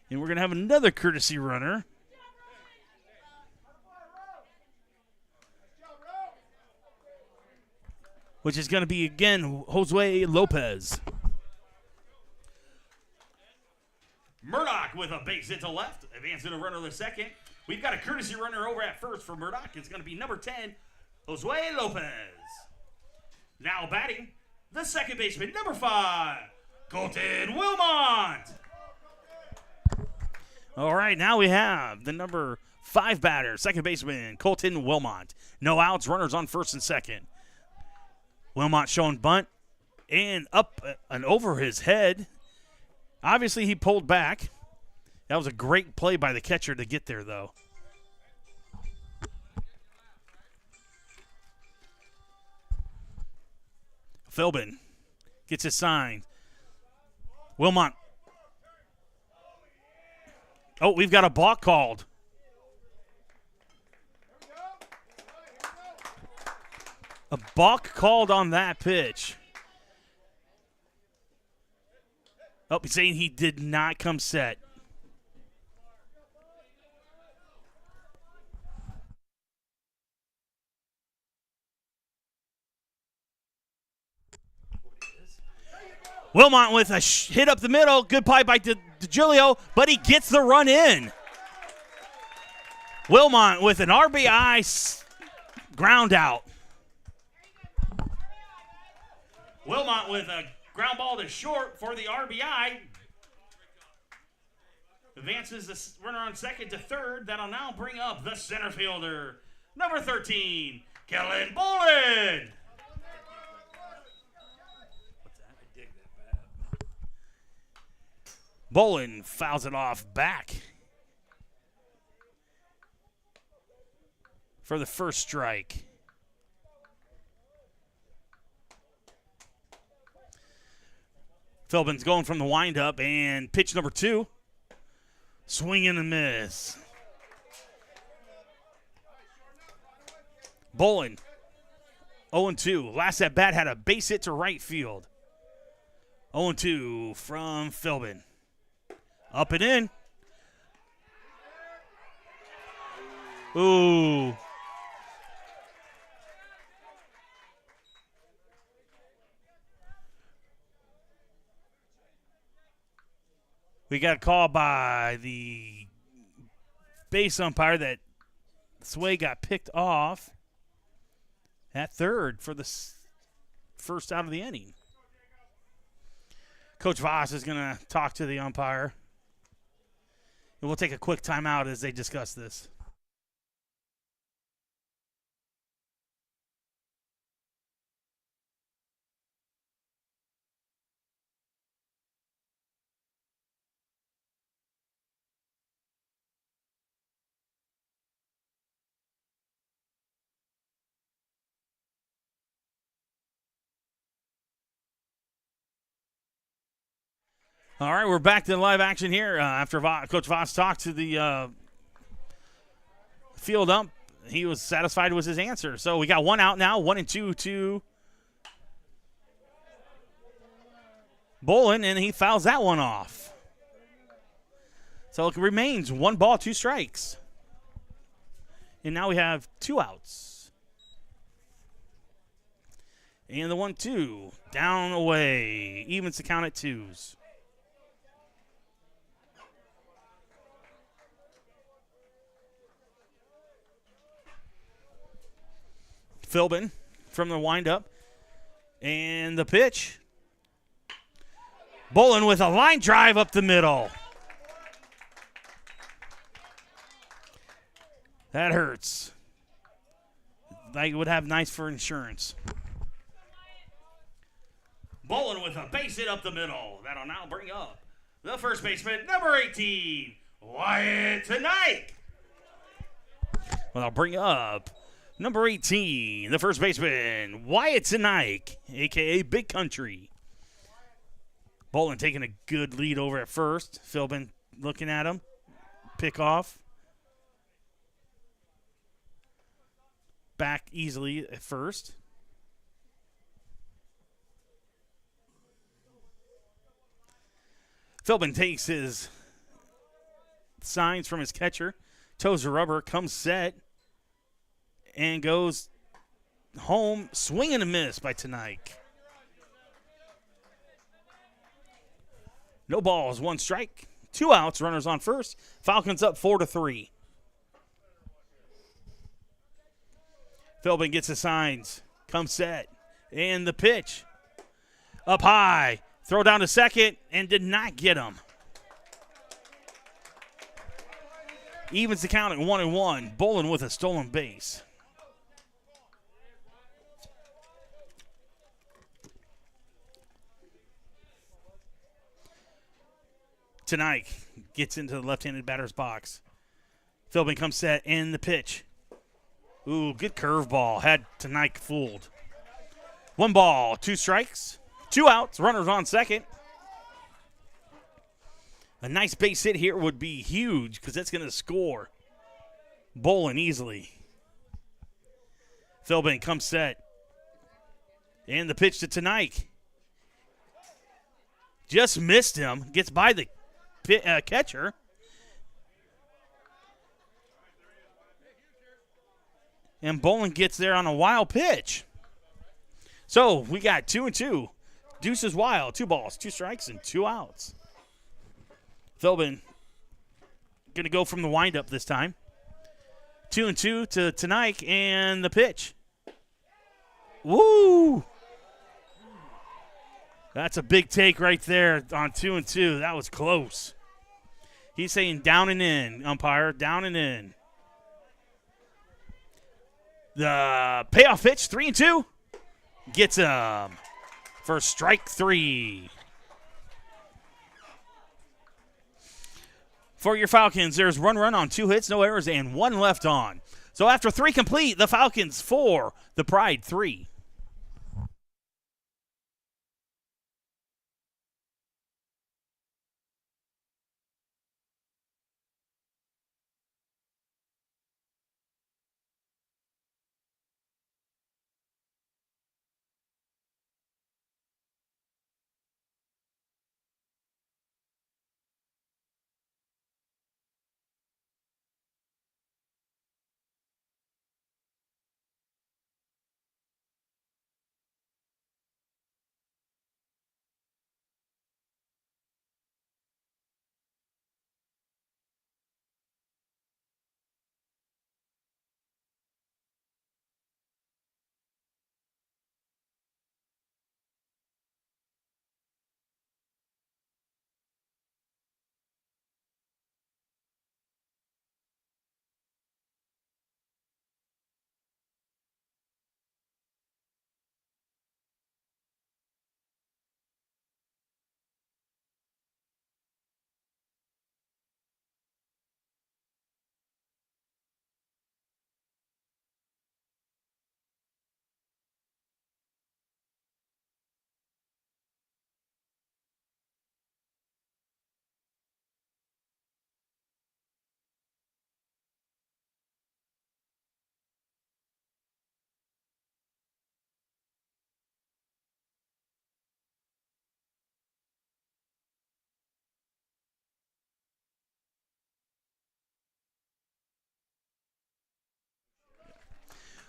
And we're going to have another courtesy runner. Which is going to be, again, Josue Lopez. Murdoch with a base hit to left. Advancing a runner to second. We've got a courtesy runner over at first for Murdoch. It's going to be number 10, Josue Lopez. Now batting, the second baseman, number 5, Colton Wilmont. All right, now we have the number 5 batter, second baseman, Colton Wilmont. No outs, runners on first and second. Wilmont showing bunt and up and over his head. Obviously, he pulled back. That was a great play by the catcher to get there, though. Philbin gets his sign. Wilmont. Oh, we've got a balk called. A balk called on that pitch. Oh, he's saying he did not come set. Wilmont with a hit up the middle. Good play by DeGilio, but he gets the run in. Wilmont with an RBI ground out. Wilmont with a ground ball to short for the RBI. Advances the runner on second to third. That'll now bring up the center fielder, number 13, Kellen Bolin. Bolin fouls it off back for the first strike. Philbin's going from the windup, and pitch number 2. Swing and a miss. Bolin, 0-2. Last at bat had a base hit to right field. 0-2 from Philbin. Up and in. Ooh. We got a call by the base umpire that Sway got picked off at third for the first out of the inning. Coach Voss is going to talk to the umpire. And we'll take a quick timeout as they discuss this. All right, we're back to live action here after Coach Voss talked to the field ump. He was satisfied with his answer. So we got one out now, 1-2 to Bolin, and he fouls that one off. So it remains 1 ball, 2 strikes. And now we have 2 outs. And the 1-2, down away, evens the count at 2s. Philbin from the windup. And the pitch. Bolin with a line drive up the middle. That hurts. That would have nice for insurance. Bolin with a base hit up the middle. That'll now bring up the first baseman, number 18, Wyatt Tonight. Well, I'll bring up number 18, the first baseman, Wyatt Tonight, a.k.a. Big Country. Bolin taking a good lead over at first. Philbin looking at him. Pick off. Back easily at first. Philbin takes his signs from his catcher. Toes the rubber, comes set, and goes home. Swing and a miss by Tonight. No balls, 1 strike, 2 outs, runners on first. Falcons up 4-3. Philbin gets his signs, comes set, and the pitch. Up high, throw down to second, and did not get him. Evens the count at 1-1. Bolin with a stolen base. Tonight gets into the left-handed batter's box. Philbin comes set, and the pitch. Ooh, good curveball. Had Tonight fooled. 1 ball, 2 strikes, 2 outs, runners on second. A nice base hit here would be huge because that's going to score Bolin easily. Philbin comes set. And the pitch to Tonight. Just missed him. Gets by the catcher. And Bolin gets there on a wild pitch. So we got 2-2. Deuce is wild. 2 balls, 2 strikes, and 2 outs. Philbin going to go from the windup this time. 2-2 to Tonight, and the pitch. Woo! That's a big take right there on 2-2. That was close. He's saying down and in, umpire, down and in. The payoff pitch, 3-2. Gets him for strike 3. For your Falcons, there's 1 run on 2 hits, no errors, and 1 left on. So after 3 complete, the Falcons 4, the Pride 3.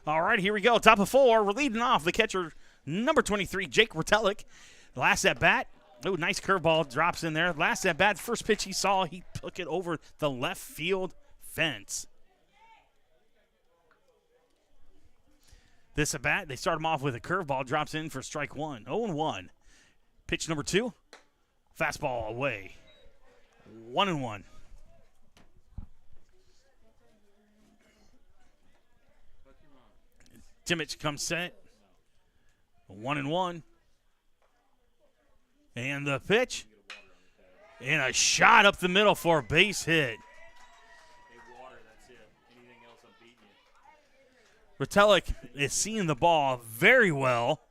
All right, here we go. Top of 4. We're leading off the catcher, number 23, Jake Roncalli. Last at bat. Oh, nice curveball drops in there. Last at bat, first pitch he saw, he took it over the left field fence. This at bat, they start him off with a curveball, drops in for strike 1. 0-1. Pitch number 2, fastball away. 1-1. Timich comes set. 1-1. And the pitch. And a shot up the middle for a base hit. Roncalli is seeing the ball very well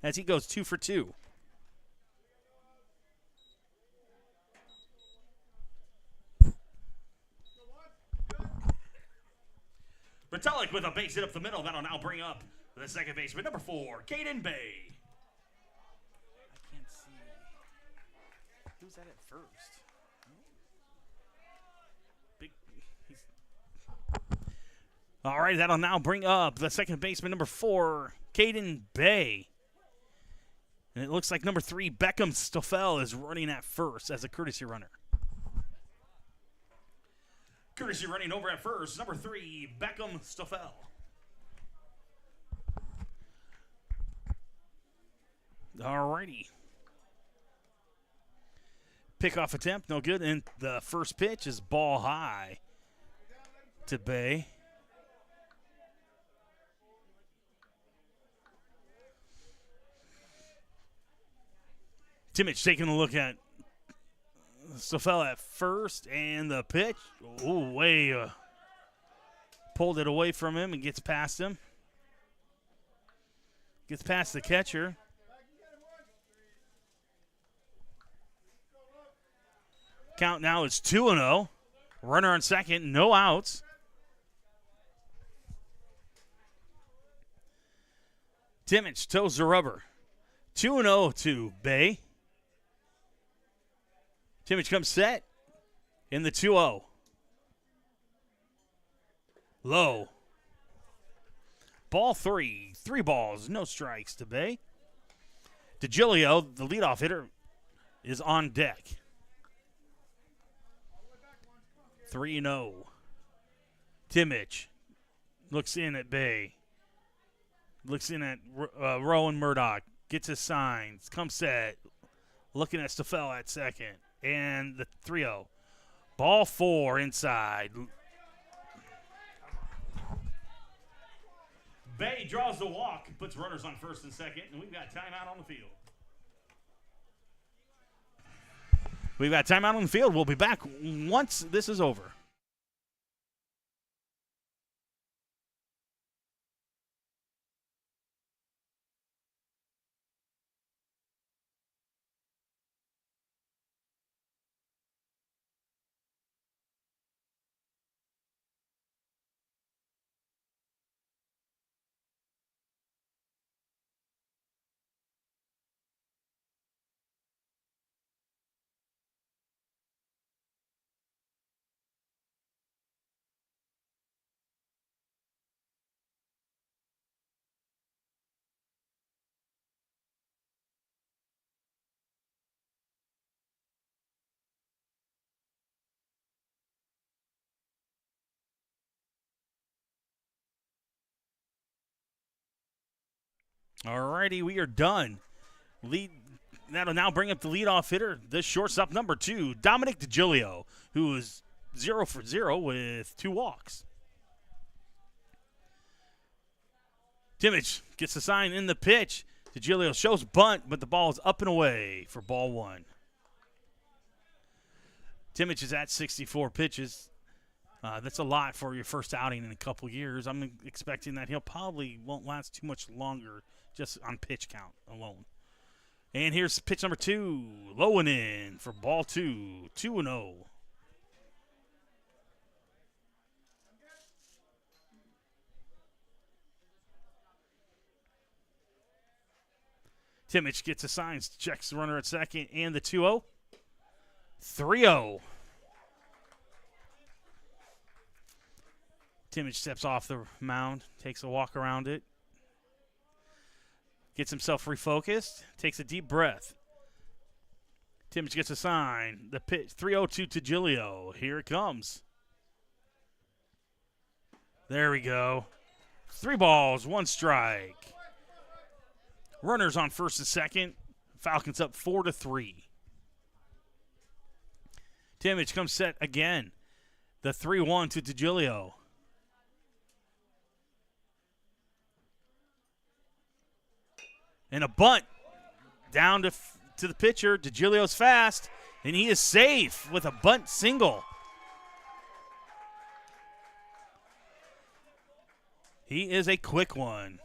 as he goes 2 for 2. Roncalli with a base hit up the middle. That'll now bring up the second baseman, number 4, Caden Bay. I can't see. Who's that at first? All right, that'll now bring up the second baseman, number 4, Caden Bay. And it looks like number 3, Beckham Stoffel, is running at first as a courtesy runner. Courtesy running over at first, number 3, Beckham Stoffel. All righty. Pickoff attempt, no good. And the first pitch is ball high to Bay. Timich taking a look at Stoffel at first, and the pitch, pulled it away from him and gets past him. Gets past the catcher. Count now is 2-0. Runner on second, no outs. Timich toes the rubber. 2-0 to Bay. Timich comes set in the 2-0. Low. Ball 3. 3 balls, no strikes to Bay. DeGilio, the leadoff hitter, is on deck. 3-0. Timich looks in at Bay. Looks in at Rowan Murdoch. Gets his signs. Comes set. Looking at Stoffel at second. And the 3-0. Ball 4 inside. Bay draws the walk. Puts runners on first and second. And we've got timeout on the field. We've got timeout on the field. We'll be back once this is over. All righty, we are done. That'll now bring up the leadoff hitter, the shortstop number 2, Dominic DeGilio, who is 0 for 0 with 2 walks. Timich gets the sign in the pitch. DeGilio shows bunt, but the ball is up and away for ball 1. Timich is at 64 pitches. That's a lot for your first outing in a couple years. I'm expecting that he'll probably won't last too much longer just on pitch count alone. And here's pitch number 2, low and in for ball 2, 2-0. Timich gets a sign, checks the runner at second, and the 2-0. 3-0. Timmage steps off the mound, takes a walk around it, gets himself refocused, takes a deep breath. Timmage gets a sign. The pitch, 3-0 to Giglio. Here it comes. There we go. 3 balls, 1 strike. Runners on first and second. Falcons up 4-3. Timmage comes set again. The 3-1 to DeGilio. And a bunt down to the pitcher. DeGilio's fast, and he is safe with a bunt single. He is a quick one.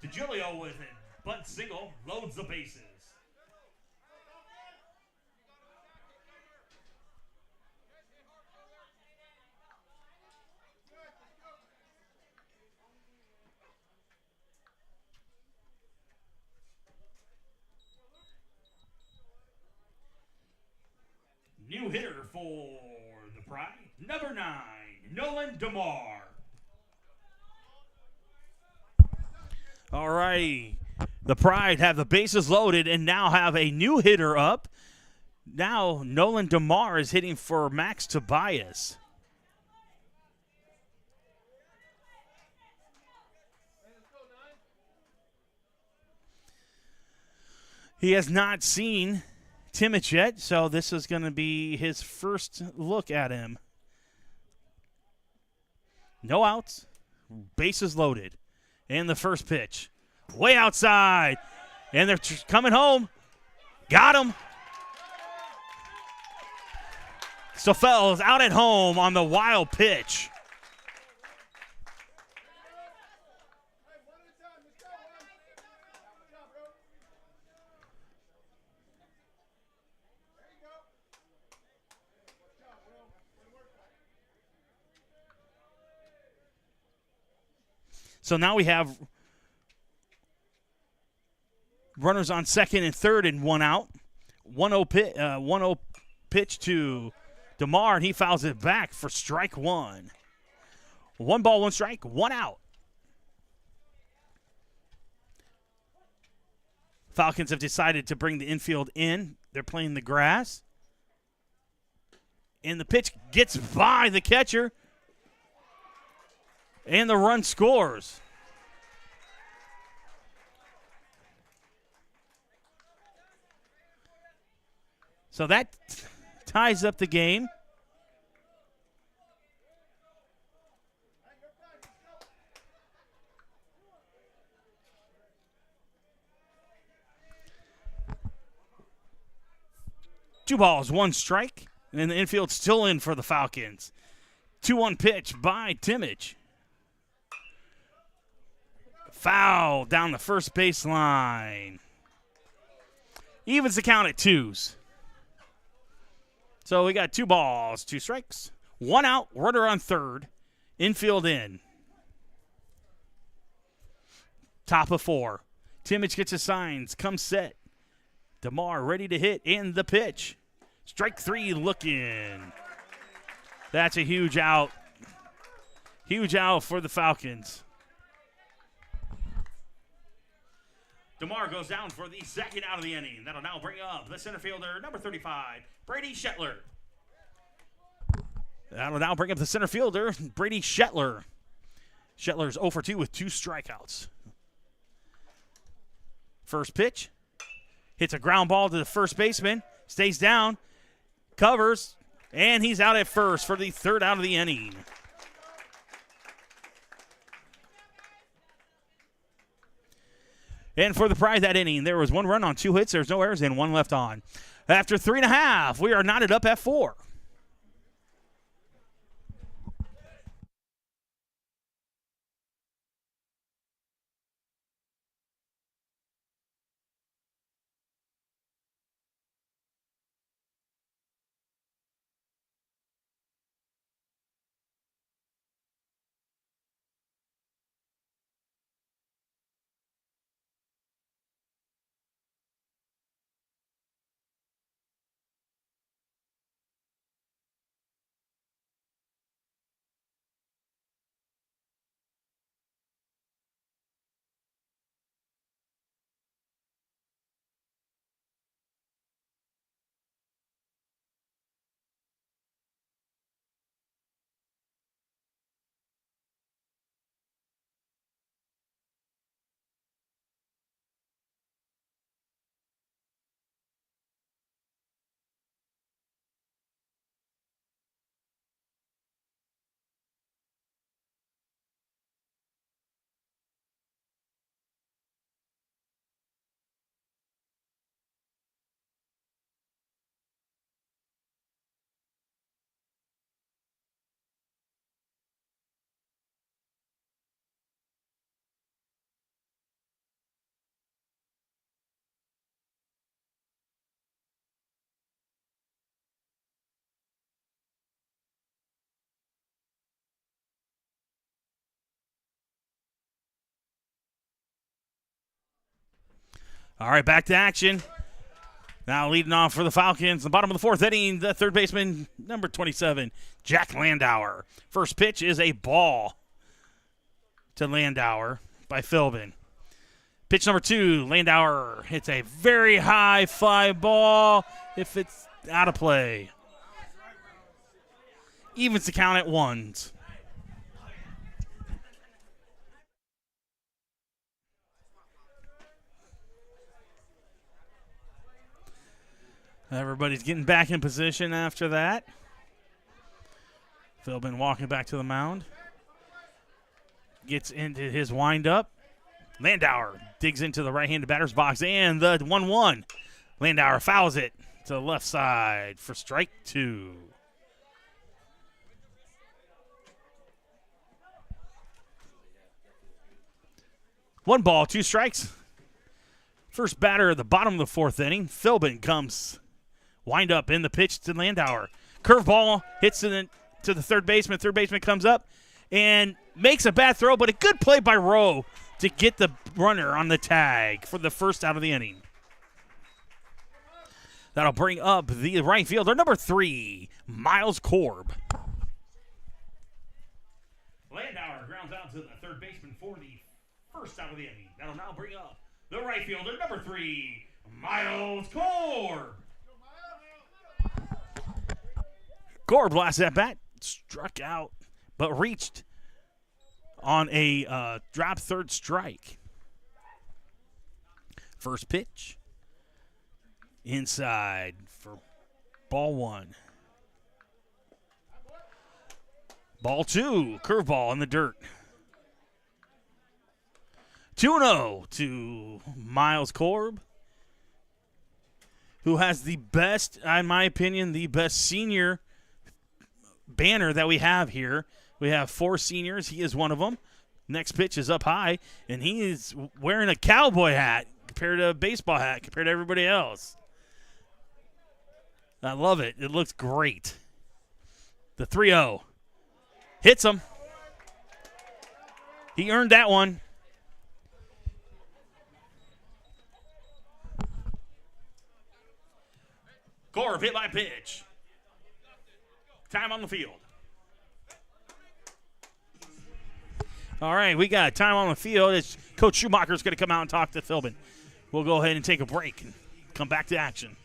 DeGilio with a bunt single loads the bases. New hitter for the Pride, number 9, Nolan DeMar. All righty. The Pride have the bases loaded and now have a new hitter up. Now Nolan DeMar is hitting for Max Tobias. He has not seen Timmage yet, so this is going to be his first look at him. No outs, bases loaded. And the first pitch, way outside, and they're coming home. Got him. Stoffel is out at home on the wild pitch. So now we have runners on second and third and 1 out. 1-0 pitch to DeMar, and he fouls it back for strike 1. 1 ball, 1 strike, 1 out. Falcons have decided to bring the infield in. They're playing the grass. And the pitch gets by the catcher. And the run scores. So that ties up the game. Two balls, 1 strike. And the infield's still in for the Falcons. 2-1 pitch by Timmage. Foul down the first baseline. Evens the count at 2s. So we got 2 balls, 2 strikes. 1 out, runner on third. Infield in. Top of 4. Timmage gets his signs, comes set. DeMar ready to hit, and the pitch. Strike 3 looking. That's a huge out. Huge out for the Falcons. DeMar goes down for the second out of the inning. That'll now bring up the center fielder, number 35, Brady Shetler. That'll now bring up the center fielder, Brady Shetler. Shetler's 0 for 2 with 2 strikeouts. First pitch. Hits a ground ball to the first baseman. Stays down. Covers. And he's out at first for the third out of the inning. And for the Pride that inning, there was 1 run on 2 hits. There's no errors and 1 left on. After 3.5, we are knotted up at 4. All right, back to action. Now leading off for the Falcons, the bottom of the fourth inning, the third baseman, number 27, Jack Landauer. First pitch is a ball to Landauer by Philbin. Pitch number 2, Landauer hits a very high fly ball. If it's out of play, evens the count at 1s. Everybody's getting back in position after that. Philbin walking back to the mound. Gets into his windup. Landauer digs into the right-handed batter's box, and the 1-1. Landauer fouls it to the left side for strike 2. One ball, 2 strikes. First batter at the bottom of the fourth inning. Philbin comes wind up in the pitch to Landauer. Curveball hits to the third baseman. Third baseman comes up and makes a bad throw, but a good play by Rowe to get the runner on the tag for the first out of the inning. That'll bring up the right fielder, number 3, Miles Korb. Landauer grounds out to the third baseman for the first out of the inning. That'll now bring up the right fielder, number 3, Miles Korb. Korb last at bat, struck out, but reached on a drop third strike. First pitch, inside for ball 1. Ball 2, curveball in the dirt. 2-0 to Miles Korb, who has the best, in my opinion, the best senior banner that we have here. We have 4 seniors. He is one of them. Next pitch is up high, and he is wearing a cowboy hat compared to a baseball hat compared to everybody else. I love it. It looks great. The 3-0. Hits him. He earned that one. Korb hit by pitch. Time on the field. All right, we got time on the field. It's Coach Schumacher's going to come out and talk to Philbin. We'll go ahead and take a break and come back to action.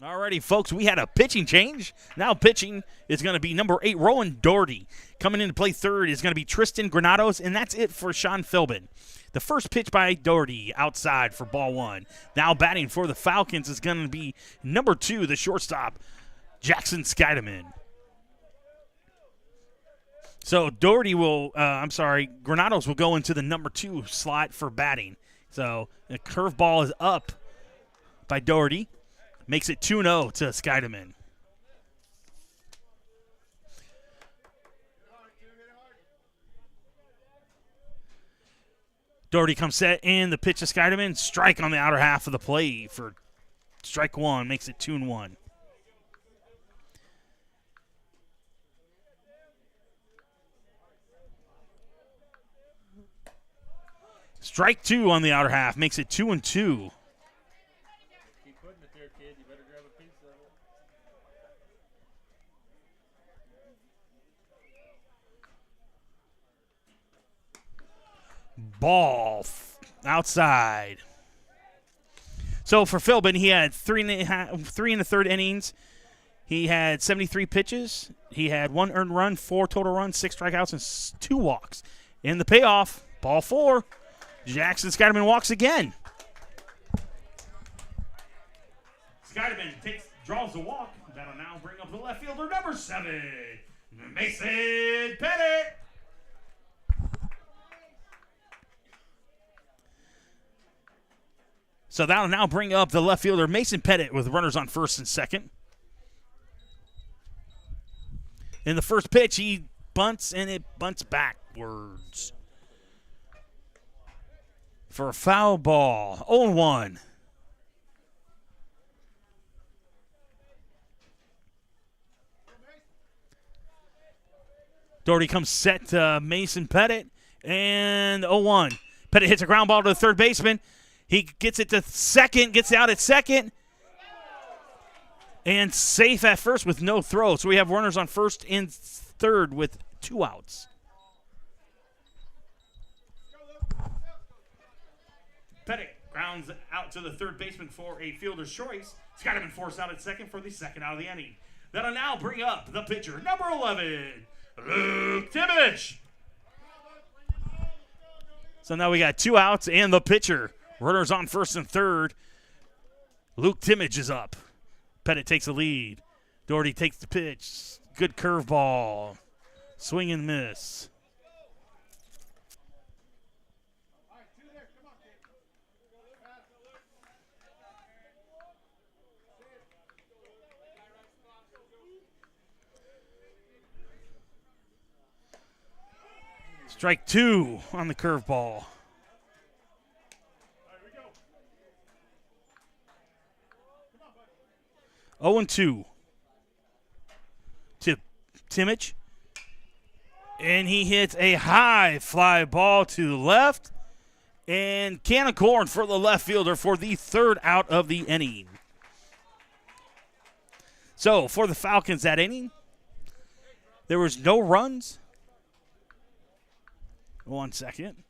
Alrighty, folks, we had a pitching change. Now pitching is going to be number 8, Rowan Doherty. Coming in to play third is going to be Tristan Granados, and that's it for Sean Philbin. The first pitch by Doherty outside for ball 1. Now batting for the Falcons is going to be number 2, the shortstop, Jackson Skydeman. So Granados will go into the number 2 slot for batting. So the curveball is up by Doherty. Makes it 2-0 to Skydeman. Doherty comes set in the pitch to Skydeman. Strike on the outer half of the plate for strike 1. Makes it 2-1. Strike 2 on the outer half. Makes it 2-2. Ball outside. So for Philbin, he had three and a third innings. He had 73 pitches. He had 1 earned run, 4 total runs, 6 strikeouts, and 2 walks. In the payoff, ball 4, Jackson Skydeman walks again. Skydeman draws the walk. That'll now bring up the left fielder, number 7, Mason Pettit. So that'll now bring up the left fielder, Mason Pettit, with runners on first and second. In the first pitch, he bunts, and it bunts backwards for a foul ball. 0-1. Doherty comes set to Mason Pettit, and 0-1. Pettit hits a ground ball to the third baseman. He gets it to second, gets out at second, and safe at first with no throw. So we have runners on first and third with 2 outs. Pettit grounds out to the third baseman for a fielder's choice. Skydeman forced out at second for the second out of the inning. That'll now bring up the pitcher, number 11, Luke Timmish. So now we got 2 outs and the pitcher. Runners on first and third. Luke Timmish is up. Pettit takes the lead. Doherty takes the pitch. Good curveball. Swing and miss. Strike 2 on the curveball. 0-2 to Timmish. And he hits a high fly ball to the left. And can of corn for the left fielder for the third out of the inning. So for the Falcons that inning, there was no runs. 1 second.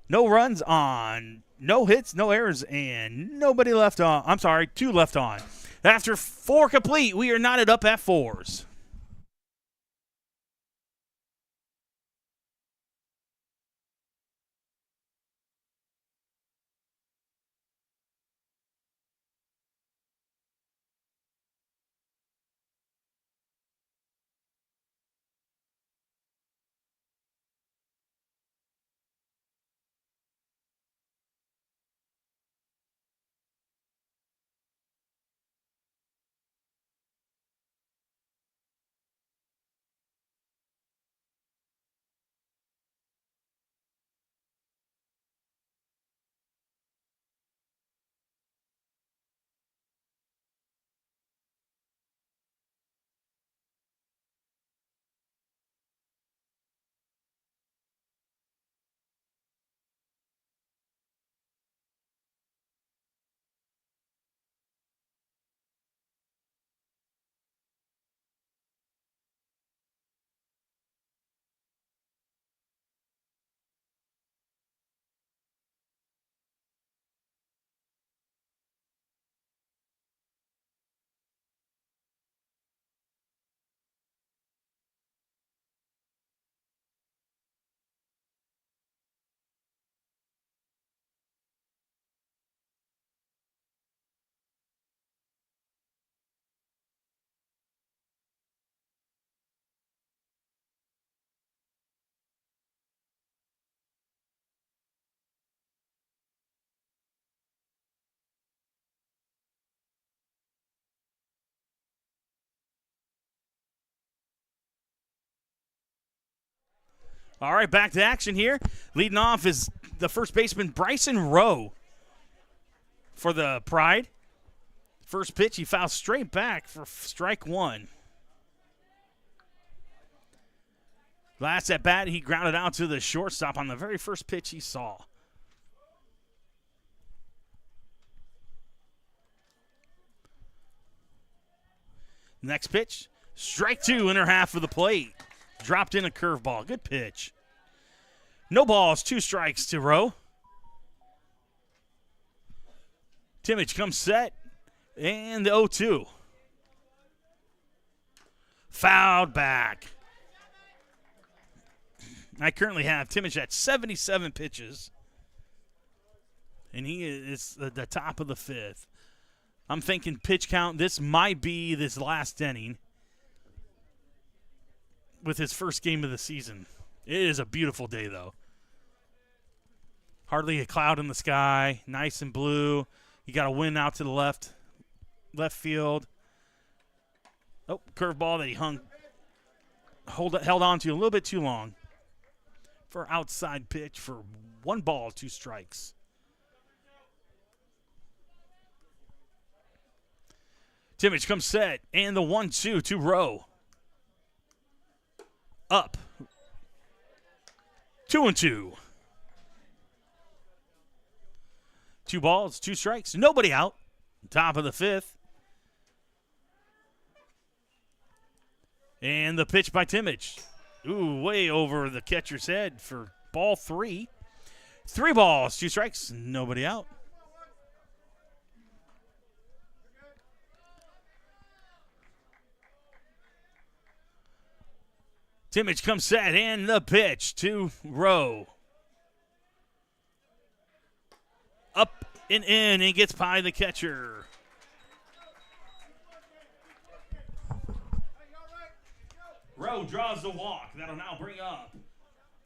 No runs on, no hits, no errors, and nobody left on. I'm sorry, 2 left on. After 4 complete, we are knotted up at 4s. All right, back to action here. Leading off is the first baseman, Bryson Rowe, for the Pride. First pitch, he fouls straight back for strike one. Last at bat, he grounded out to the shortstop on the very first pitch he saw. Next pitch, strike two, inner half of the plate. Dropped in a curveball. Good pitch. No balls, 2 strikes to Rowe. Timmage comes set, and the 0-2. Fouled back. I currently have Timmage at 77 pitches, and he is at the top of the 5th. I'm thinking pitch count, this might be this last inning with his first game of the season. It is a beautiful day, though. Hardly a cloud in the sky, nice and blue. You got a wind out to the left field. Oh, curveball that he held on to a little bit too long for outside pitch for 1 ball, 2 strikes. Timmage comes set, and the 1-2 to Rowe. Up. 2-2. 2 balls, 2 strikes, nobody out. Top of the 5th. And the pitch by Timmage. Ooh, way over the catcher's head for ball 3. 3 balls, 2 strikes, nobody out. Timmage comes set, and the pitch to Rowe. Up and in, and gets by the catcher. Rowe draws the walk. That'll now bring up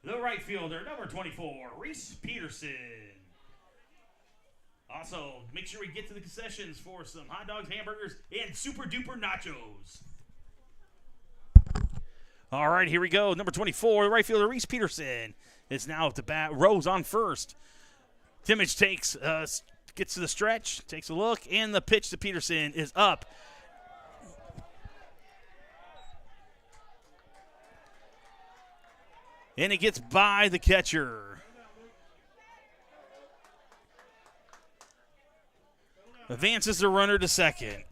the right fielder, number 24, Reese Peterson. Also, make sure we get to the concessions for some hot dogs, hamburgers, and super duper nachos. All right, here we go. Number 24, the right fielder, Reese Peterson, is now at the bat. Rowe's on first. Timmage gets to the stretch, takes a look, and the pitch to Peterson is up. And it gets by the catcher. Advances the runner to second.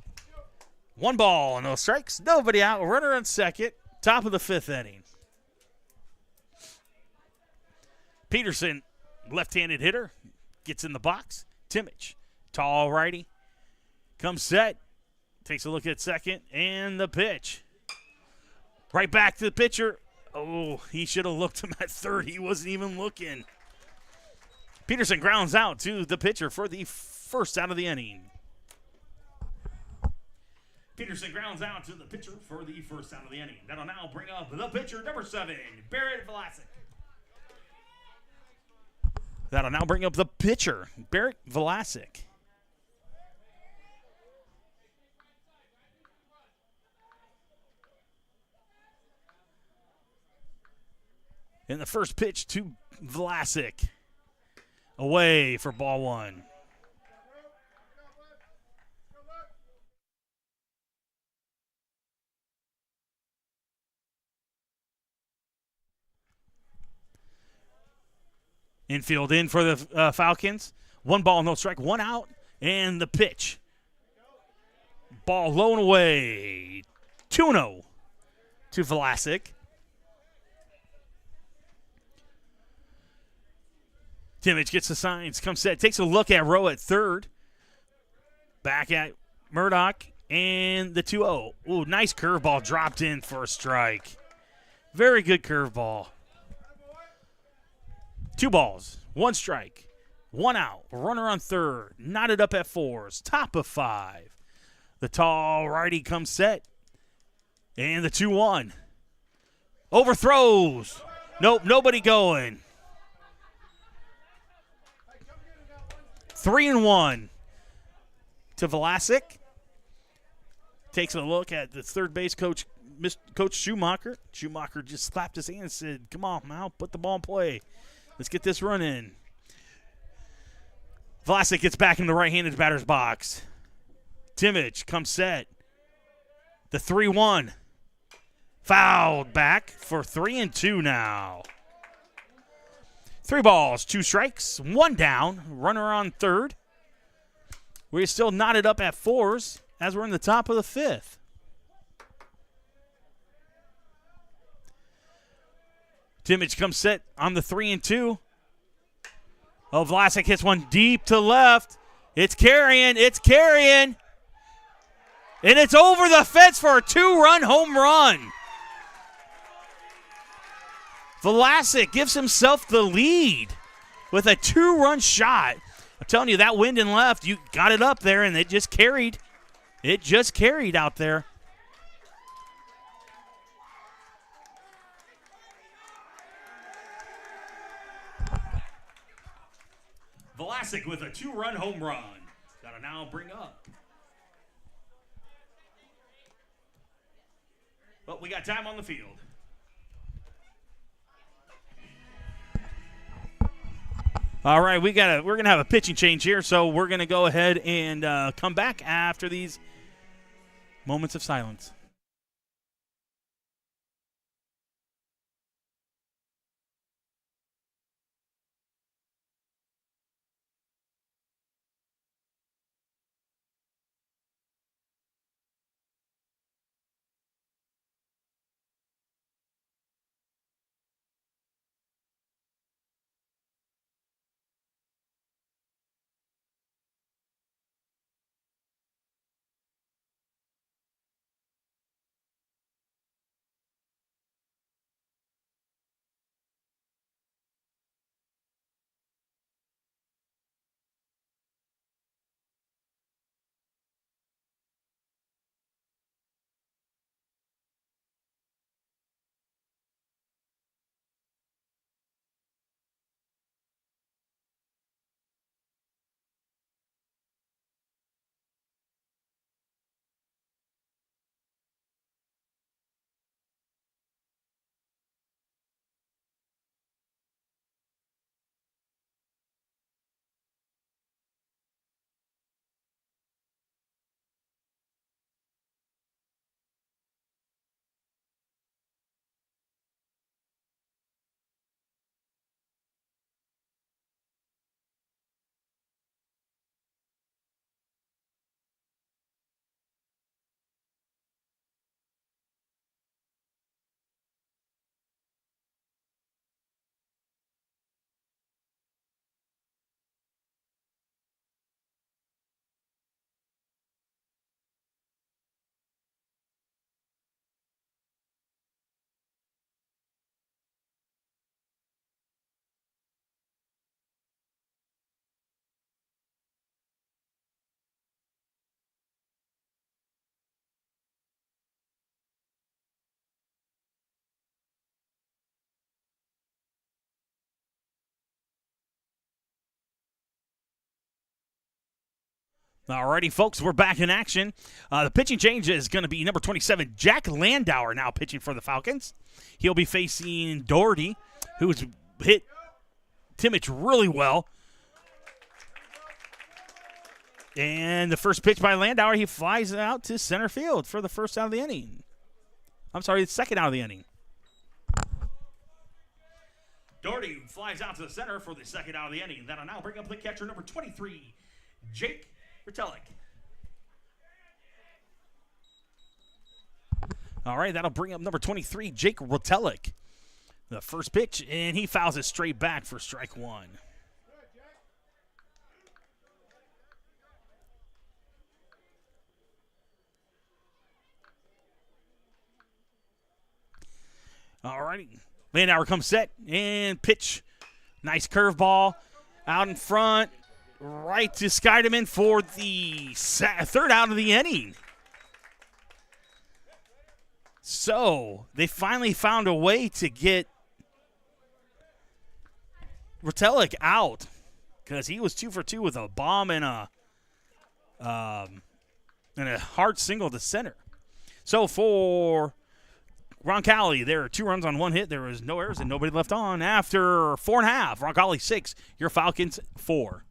1 ball, no strikes, nobody out. Runner on second. Top of the 5th inning. Peterson, left-handed hitter, gets in the box. Timmage, tall righty, comes set, takes a look at second, and the pitch. Right back to the pitcher. Oh, he should have looked him at third. He wasn't even looking. Peterson grounds out to the pitcher for the first out of the inning. Peterson grounds out to the pitcher for the first out of the inning. That'll now bring up the pitcher, number 7, Barrett Vlasic. That'll now bring up the pitcher, Barrett Vlasic. And the first pitch to Vlasic. Away for ball 1. Infield in for the Falcons. 1 ball, no strike, 1 out, and the pitch. Ball low and away. 2-0 to Vlasic. Timmage gets the signs, comes set, takes a look at Rowe at third. Back at Murdoch, and the 2-0. Ooh, nice curveball dropped in for a strike. Very good curveball. 2 balls, 1 strike, 1 out. Runner on third, knotted up at 4s, top of 5. The tall righty comes set, and the 2-1. Overthrows. Nope, nobody going. 3-1 to Vlasic. Takes a look at the third base coach, Coach Schumacher. Schumacher just slapped his hand and said, come on, Mal, put the ball in play. Let's get this run in. Vlasic gets back in the right-handed batter's box. Timich comes set. The 3-1. Fouled back for 3-2 now. 3 balls, 2 strikes, 1 down. Runner on third. We're still knotted up at 4s as we're in the top of the 5th. Timich comes set on the 3-2. Oh, Vlasic hits one deep to left. It's carrying. And it's over the fence for a 2-run home run. Vlasic gives himself the lead with a 2-run shot. I'm telling you, that wind and left, you got it up there, and it just carried. It just carried out there. Vlasic with a 2-run home run. Got to now bring up. But we got time on the field. All right, we're gonna have a pitching change here, so we're gonna go ahead and come back after these moments of silence. Alrighty, folks, we're back in action. The pitching change is going to be number 27, Jack Landauer, now pitching for the Falcons. He'll be facing Doherty, who's hit Timich really well. And the first pitch by Landauer, he flies out to center field for the first out of the inning. I'm sorry, the second out of the inning. Doherty flies out to the center for the second out of the inning. That'll now bring up the catcher, number 23, Jake Roncalli. All right, that'll bring up number 23, Jake Roncalli. The first pitch, and he fouls it straight back for strike 1. All righty. Landauer comes set and pitch. Nice curveball out in front. Right to Scheidemann for the third out of the inning. So they finally found a way to get Roncalli out because he was 2 for 2 with a bomb and a hard single to center. So for Roncalli, there are 2 runs on 1 hit. There was no errors and nobody left on after 4.5. Roncalli 6, your Falcons 4.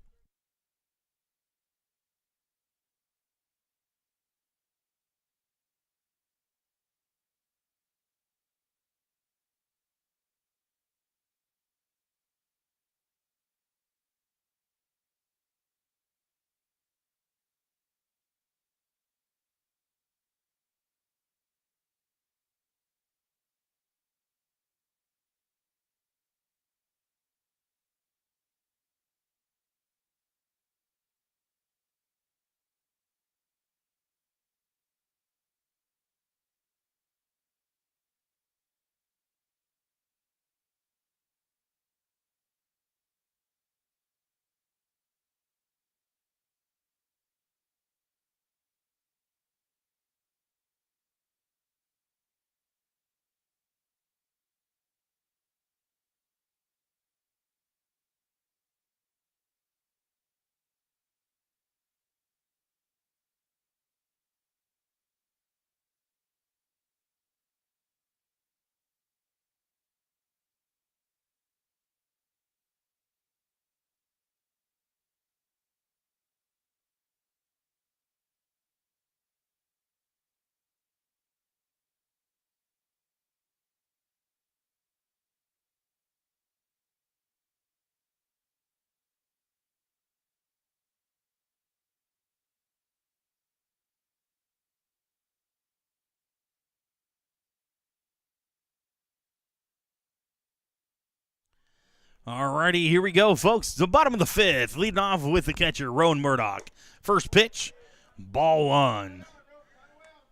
Alrighty, here we go, folks. The bottom of the 5th, leading off with the catcher, Rowan Murdoch. First pitch, ball 1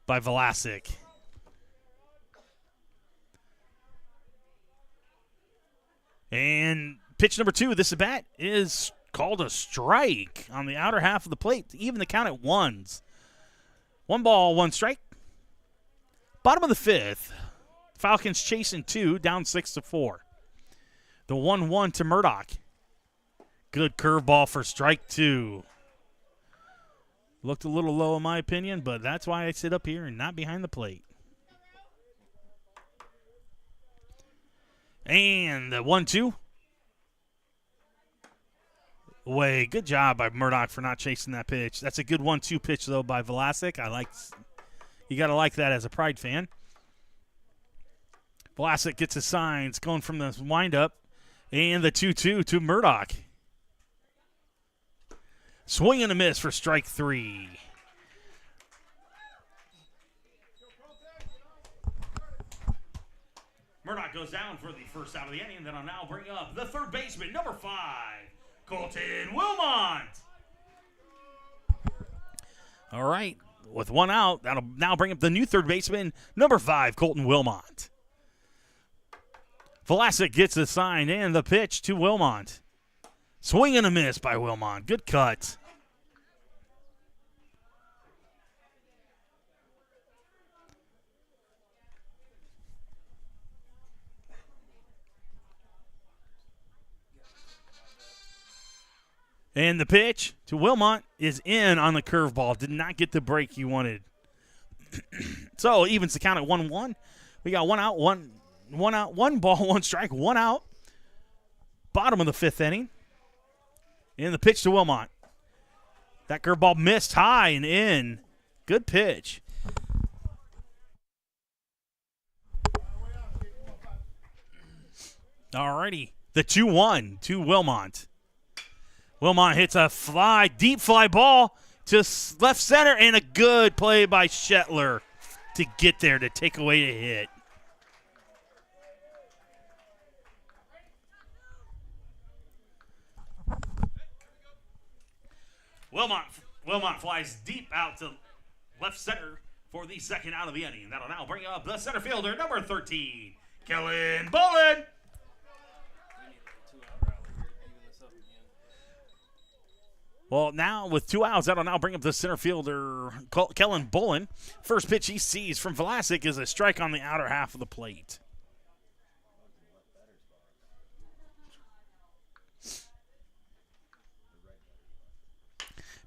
by Vlasic. And pitch number 2, this at bat is called a strike on the outer half of the plate. Even the count at 1s. 1 ball, 1 strike. Bottom of the 5th, Falcons chasing 2, down 6-4. The 1-1 to Murdoch. Good curveball for strike 2. Looked a little low in my opinion, but that's why I sit up here and not behind the plate. And the 1-2. Away. Good job by Murdoch for not chasing that pitch. That's a good 1-2 pitch, though, by Vlasic. You got to like that as a Pride fan. Vlasic gets his signs going from the windup. And the 2-2 to Murdoch. Swing and a miss for strike 3. Murdoch goes down for the first out of the inning, and then I'll now bring up the third baseman, number 5, Colton Wilmont. All right, with 1 out, that'll now bring up the new third baseman, number 5, Colton Wilmont. Vlasic gets the sign and the pitch to Wilmont. Swing and a miss by Wilmont. Good cut. And the pitch to Wilmont is in on the curveball. Did not get the break he wanted. So evens the count at 1-1. We got 1 out, 1 out, 1 ball, 1 strike, 1 out. Bottom of the 5th inning. And the pitch to Wilmont. That curveball missed high and in. Good pitch. Alrighty. The 2-1 to Wilmont. Wilmont hits a deep fly ball to left center, and a good play by Shetler to get there to take away a hit. Wilmont flies deep out to left center for the second out of the inning. That'll now bring up the center fielder, number 13, Kellen Bullen. Well, now with 2 outs, that'll now bring up the center fielder, Kellen Bullen. First pitch he sees from Vlasic is a strike on the outer half of the plate.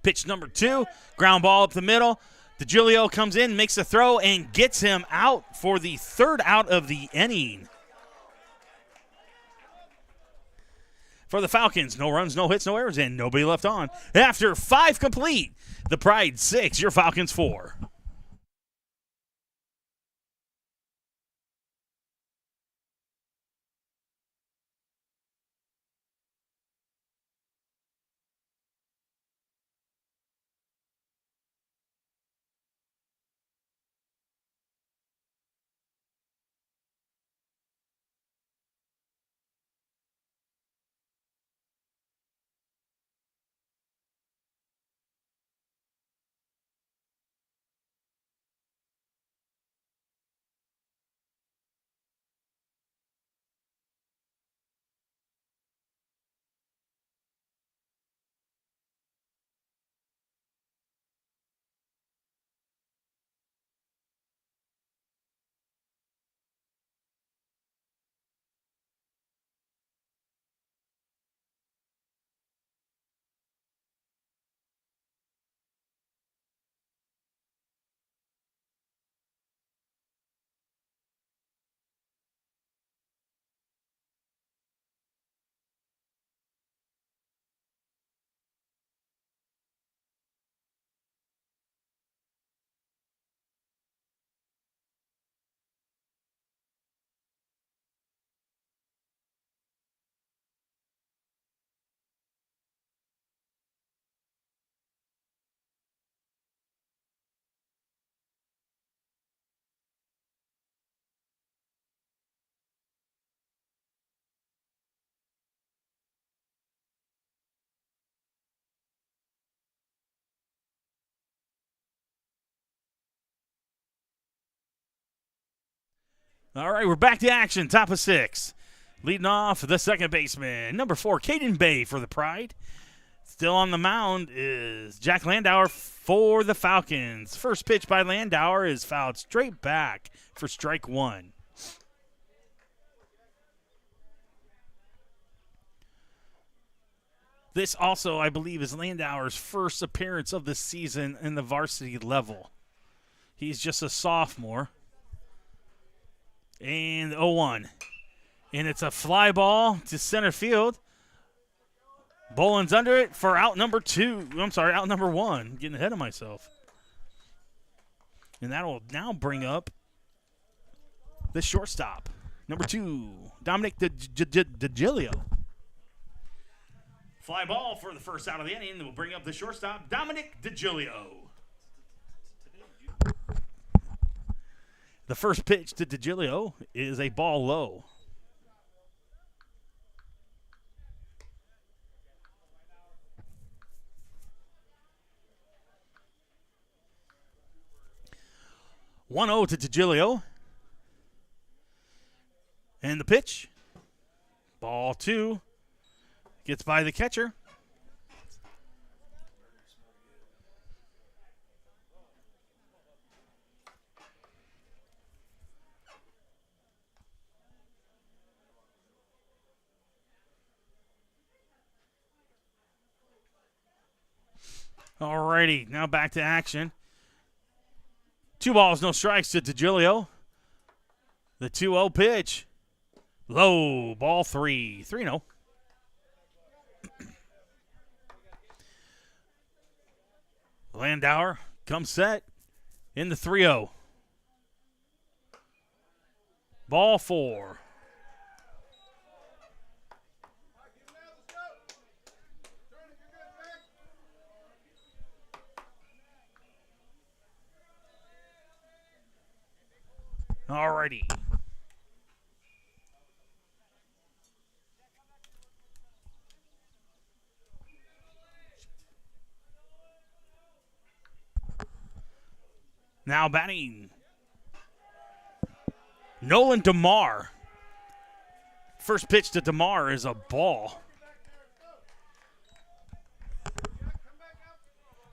Pitch number 2, ground ball up the middle DeGilio comes in, makes a throw, and gets him out for the third out of the inning. For the Falcons, no runs, no hits, no errors, and nobody left on. After 5 complete, the Pride 6, your Falcons 4. All right, we're back to action, top of 6. Leading off, the second baseman, number 4, Caden Bay for the Pride. Still on the mound is Jack Landauer for the Falcons. First pitch by Landauer is fouled straight back for strike 1. This also, I believe, is Landauer's first appearance of the season in the varsity level. He's just a sophomore. And 0-1. And it's a fly ball to center field. Boland's under it for out number 1. Getting ahead of myself. And that will now bring up the shortstop. Number 2, Dominic DeGilio. Fly ball for the first out of the inning. Will bring up the shortstop, Dominic DeGilio. The first pitch to DeGilio is a ball low. One 0 to DeGilio. And the pitch. Ball 2. Gets by the catcher. Alrighty, now back to action. 2 balls, no strikes to DeGilio. The 2-0 pitch. Low, ball 3. 3-0. Landauer comes set in the 3-0. Ball 4. Alrighty. Now batting, Nolan DeMar. First pitch to DeMar is a ball.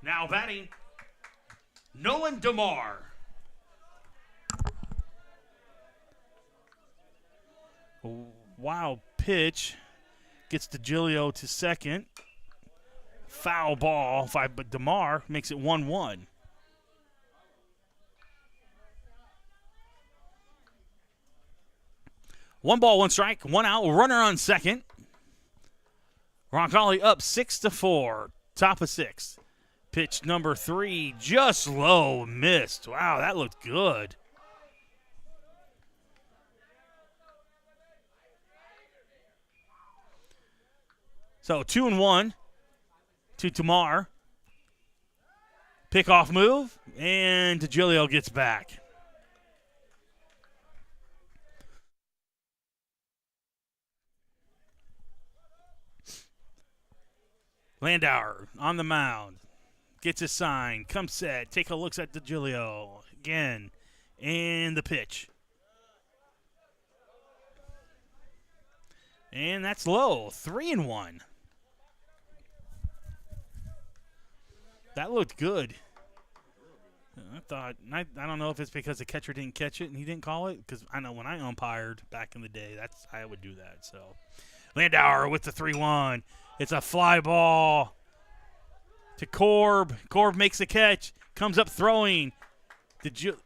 Now batting, Nolan DeMar. Wild pitch. Gets DeGilio to second. Foul ball, but DeMar makes it 1-1. 1 ball, 1 strike, 1 out, runner on second. Roncalli up 6-4, top of 6. Pitch number 3, just low, missed. Wow, that looked good. So 2-1 to Tamar. Pickoff move, and DeGilio gets back. Landauer on the mound. Gets his sign. Comes set. Take a look at DeGilio again. And the pitch. And that's low. 3-1. That looked good. I don't know if it's because the catcher didn't catch it and he didn't call it, because I know when I umpired back in the day, I would do that. So Landauer with the 3-1. It's a fly ball to Korb. Korb makes a catch. Comes up throwing. DeGilio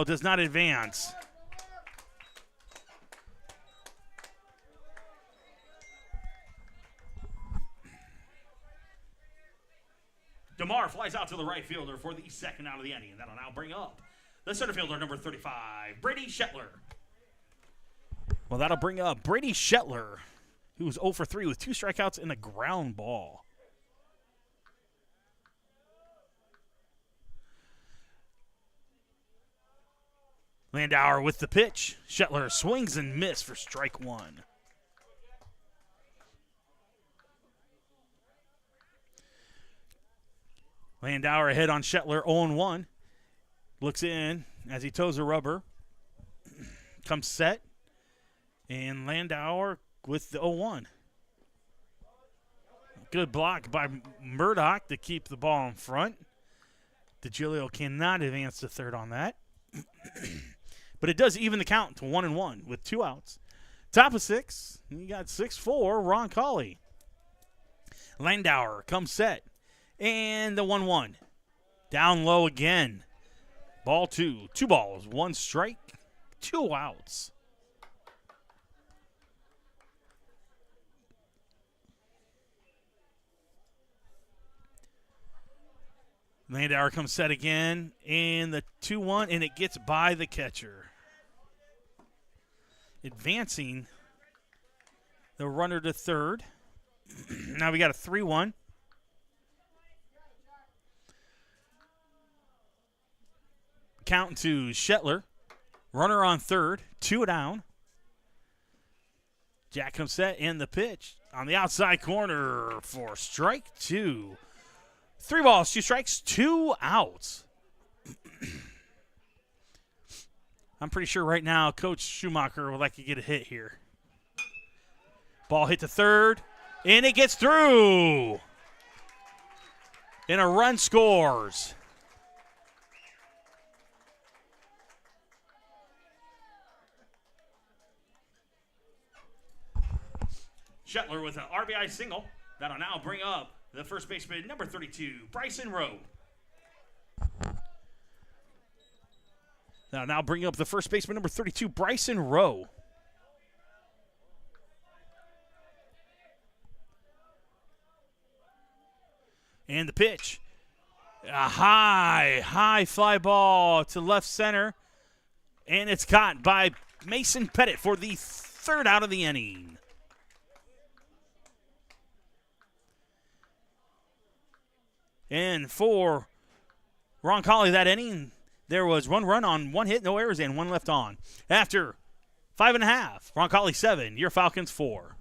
does not advance. DeMar flies out to the right fielder for the second out of the inning. And that'll now bring up the center fielder, number 35, Brady Shetler. Well, that'll bring up Brady Shetler, who was 0 for 3 with 2 strikeouts and a ground ball. Landauer with the pitch. Shetler swings and misses for strike 1. Landauer ahead on Shetler, 0-1. Looks in as he toes a rubber. Comes set. And Landauer with the 0-1. Good block by Murdoch to keep the ball in front. DeGilio cannot advance to third on that. But it does even the count to 1-1 with 2 outs. Top of 6. You got 6-4, Roncalli. Landauer comes set. And the 1-1. Down low again. Ball 2. 2 balls, 1 strike, 2 outs. Landauer comes set again. And the 2-1, and it gets by the catcher. Advancing the runner to third. Now we got a 3-1. Count to Shetler. Runner on third. 2 down. Jack comes set and the pitch on the outside corner for strike 2. 3 balls, 2 strikes, 2 outs. I'm pretty sure right now Coach Schumacher would like to get a hit here. Ball hit to third, and it gets through. And a run scores. Shetler with an RBI single. That'll now bring up the first baseman, number 32, Bryson Rowe. That'll now bring up the first baseman, number 32, Bryson Rowe. And the pitch. A high fly ball to left center. And it's caught by Mason Pettit for the 3rd out of the inning. And for Roncalli that inning, there was 1 run on 1 hit, no errors, and 1 left on. After 5.5, Roncalli 7, your Falcons 4.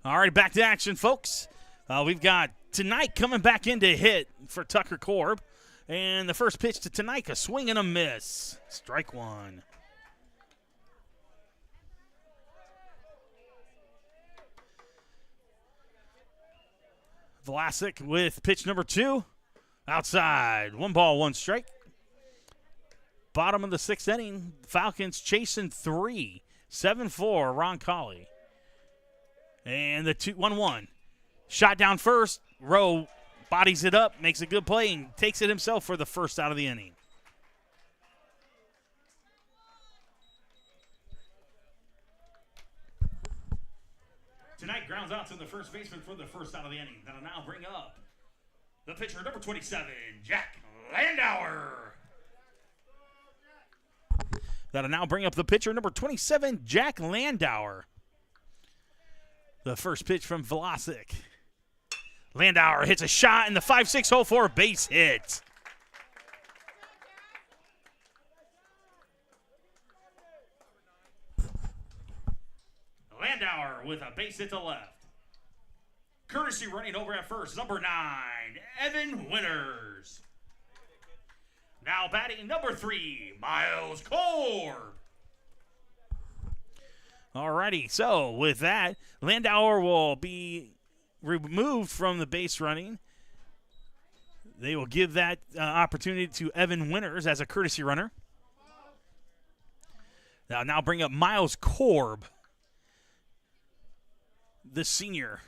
All right, back to action, folks. We've got Tonight coming back in to hit for Tucker Korb. And the first pitch to Tonight, a swing and a miss. Strike one. Vlasic with pitch number 2. Outside. 1 ball, 1 strike. Bottom of the 6th inning. Falcons chasing 3. 7-4, Roncalli. And the 1-1. Shot down first. Rowe bodies it up, makes a good play, and takes it himself for the first out of the inning. Tonight grounds out to the first baseman for the first out of the inning. That'll now bring up the pitcher, number 27, Jack Landauer. That'll now bring up the pitcher, number 27, Jack Landauer. The first pitch from Vlasic. Landauer hits a shot in the 5-6 hole for a base hit. Landauer with a base hit to left. Courtesy running over at first, number 9, Evan Winters. Now batting number 3, Miles Korb. Alrighty, so with that, Landauer will be removed from the base running. They will give that opportunity to Evan Winters as a courtesy runner. Now bring up Miles Korb, the senior.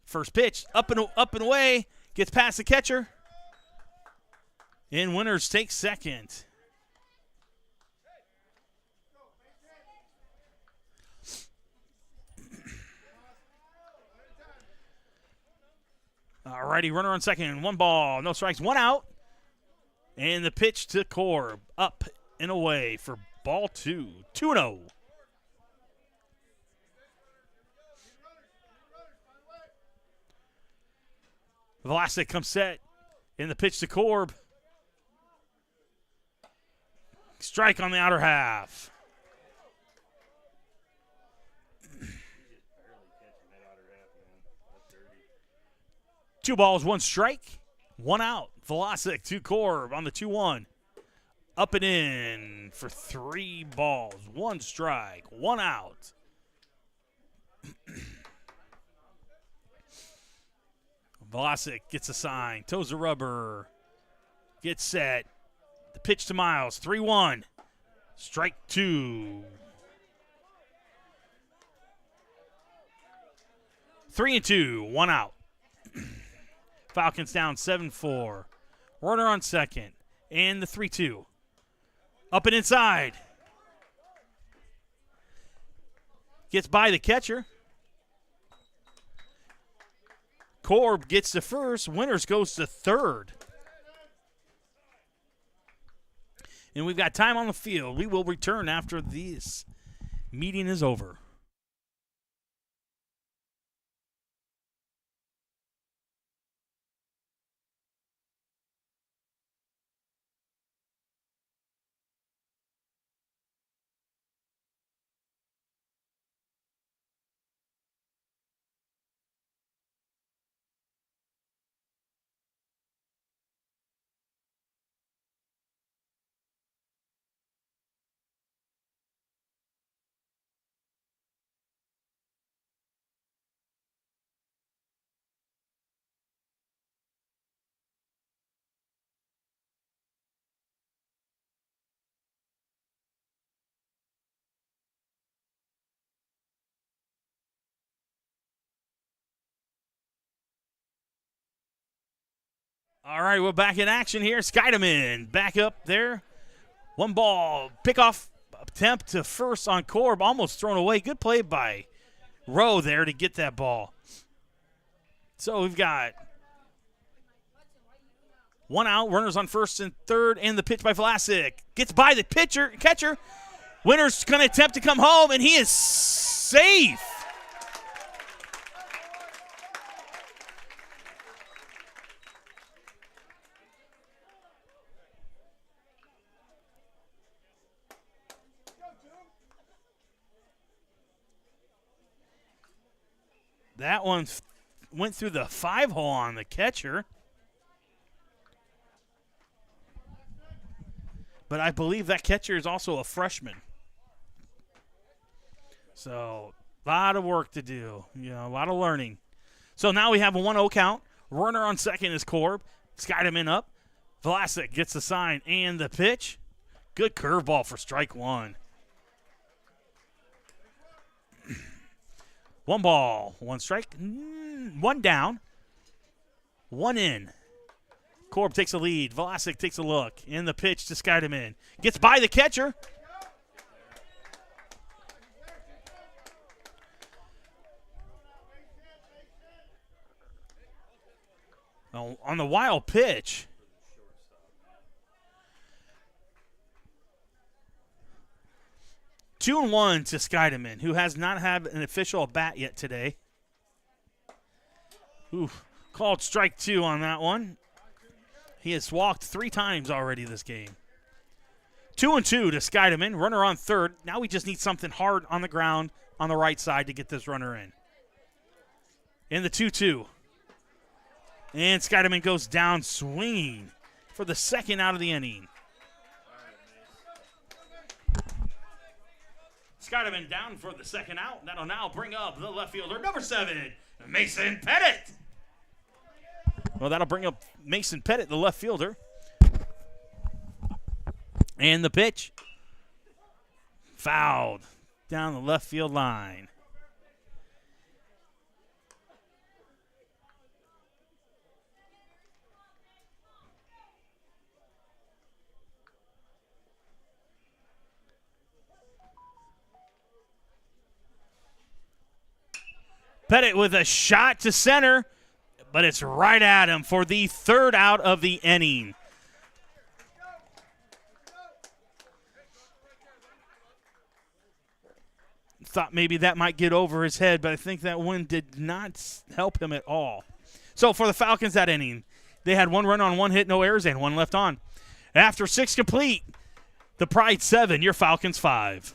First pitch, up and away, gets past the catcher. And Winters takes second. Alrighty, runner on second. 1 ball, no strikes, 1 out. And the pitch to Korb, up and away for ball 2. 2-0. Vlasic comes set. And the pitch to Korb. Strike on the outer half. Two balls, 1 strike, 1 out. Vlasic to Korb on the 2-1. Up and in for 3 balls, 1 strike, 1 out. Vlasic gets a sign, toes the rubber, gets set. The pitch to Miles, 3-1. Strike 2. 3-2, 1 out. Falcons down 7-4. Runner on second. And the 3-2. Up and inside. Gets by the catcher. Korb gets to first. Winters goes to third. And we've got time on the field. We will return after this meeting is over. All right, we're back in action here. Skydeman back up there. 1 ball, pickoff attempt to first on Korb, almost thrown away. Good play by Rowe there to get that ball. So we've got 1 out, runners on first and third, and the pitch by Vlasic. Gets by the catcher. Winters going to attempt to come home, and he is safe. That one went through the 5-hole on the catcher. But I believe that catcher is also a freshman. So, a lot of work to do. A lot of learning. So now we have a 1-0 count. Runner on second is Korb. Skydeman up. Vlasic gets the sign and the pitch. Good curveball for strike one. 1 ball, 1 strike, 1 down, 1 in. Korb takes a lead. Vlasic takes a look. In the pitch to Skydeman. Gets by the catcher. Oh, on the wild pitch. Two and 1 to Skydeman, who has not had an official bat yet today. Called strike 2 on that one. He has walked 3 times already this game. 2 and 2 to Skydeman. Runner on third. Now we just need something hard on the ground on the right side to get this runner in. In the 2-2. And Skydeman goes down swinging for the second out of the inning. Skydeman down for the second out. That'll now bring up the left fielder, number 7, Mason Pettit. Well, that'll bring up Mason Pettit, the left fielder. And the pitch. Fouled down the left field line. Pettit with a shot to center, but it's right at him for the third out of the inning. Thought maybe that might get over his head, but I think that one did not help him at all. So for the Falcons that inning, they had 1 run on 1 hit, no errors, and 1 left on. After 6 complete, the Pride 7, your Falcons 5.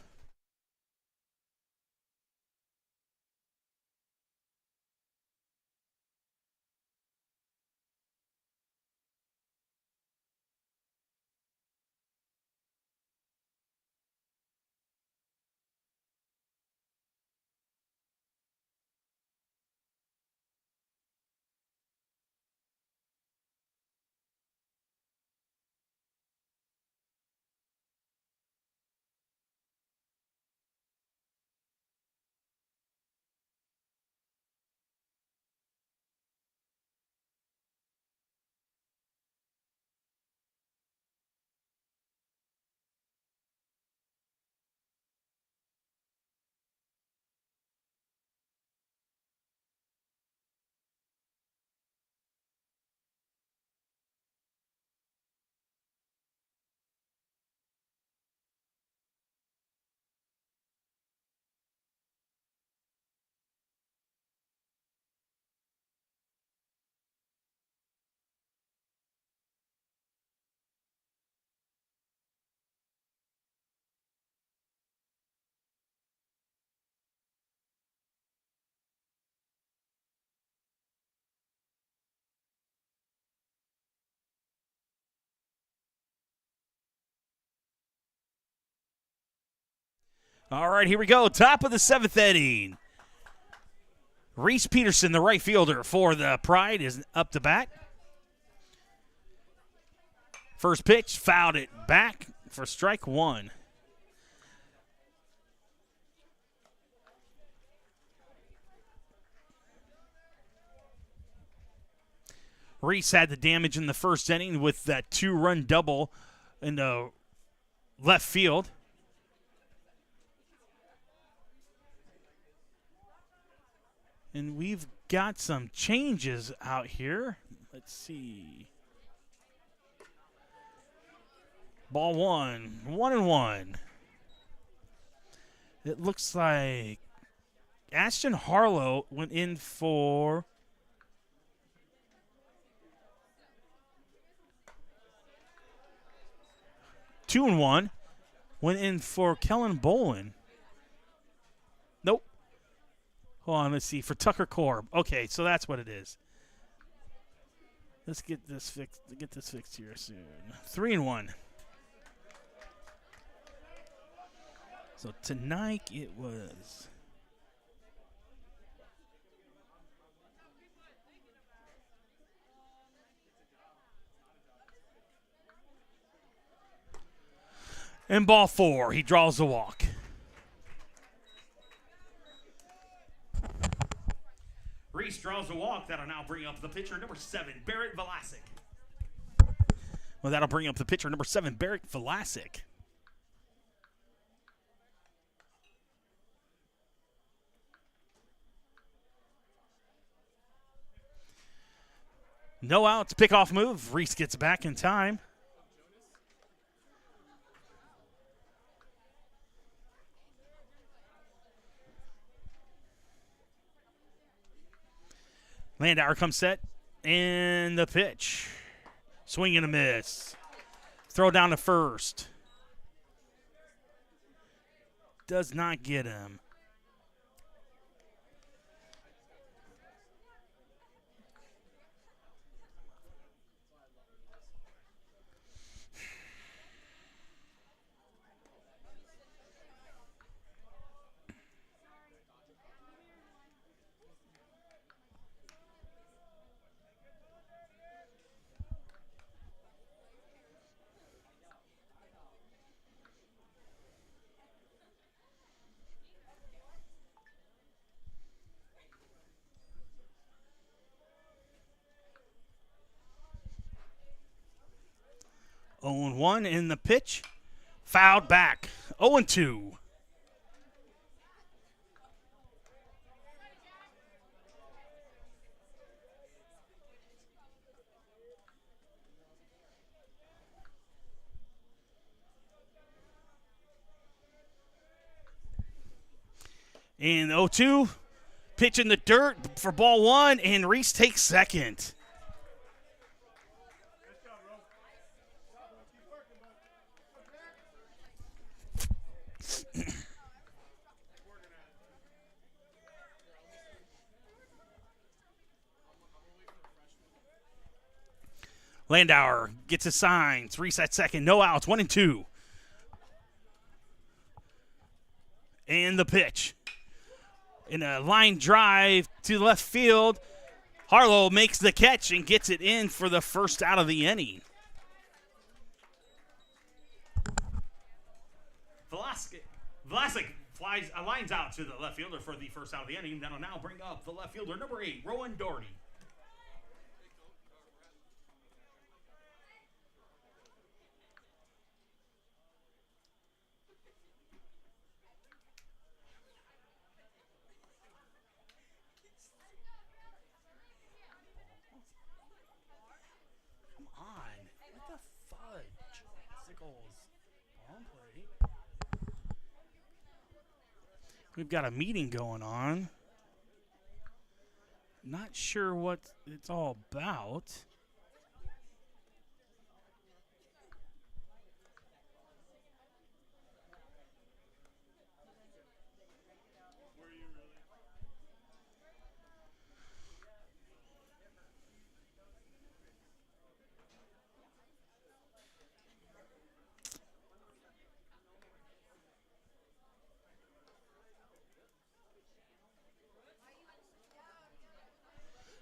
All right, here we go. Top of the 7th inning. Reese Peterson, the right fielder for the Pride, is up to bat. First pitch, fouled it back for strike 1. Reese had the damage in the first inning with that 2-run double in the left field. And we've got some changes out here. Let's see. Ball 1, 1-1. It looks like Ashton Harlow went in for two and one. Went in for Kellen Bolin. Nope. Hold on, let's see. For Tucker Korb. Okay, so that's what it is. Let's get this fixed. Get this fixed here soon. 3-1. So tonight it was. And ball 4, he draws the walk. Reese draws the walk. That'll now bring up the pitcher, number 7, Barrett Velasic. Well, that'll bring up the pitcher, number 7, Barrett Velasic. No outs, pickoff move. Reese gets back in time. Landauer comes set, and the pitch. Swing and a miss. Throw down to first. Does not get him. Oh and 1 in the pitch. Fouled back. 0 and 2. And 0-2. Pitch in the dirt for ball 1, and Reese takes second. Landauer gets his signs. Reese at second. No outs. 1 and 2. And the pitch. In a line drive to left field. Harlow makes the catch and gets it in for the first out of the inning. Velasic lines out to the left fielder for the first out of the inning. That'll now bring up the left fielder, number 8, Rowan Doherty. We've got a meeting going on. Not sure what it's all about.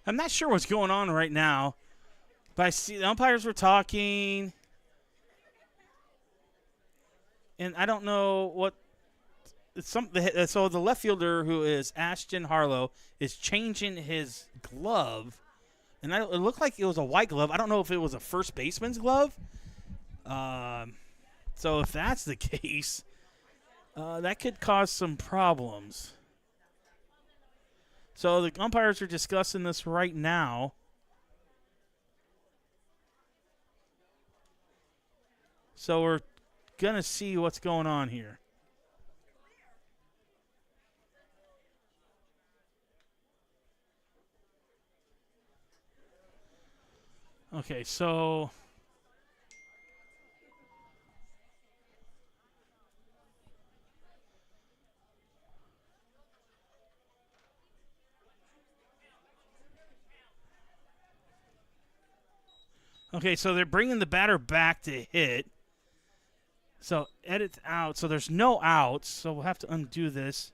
I'm not sure what's going on right now, but I see the umpires were talking, and I don't know what. So the left fielder, who is Ashton Harlow, is changing his glove, and it looked like it was a white glove. I don't know if it was a first baseman's glove. So if that's the case, that could cause some problems. So the umpires are discussing this right now. So we're going to see what's going on here. Okay, so Okay, so they're bringing the batter back to hit. So edit out. So there's no outs. So we'll have to undo this.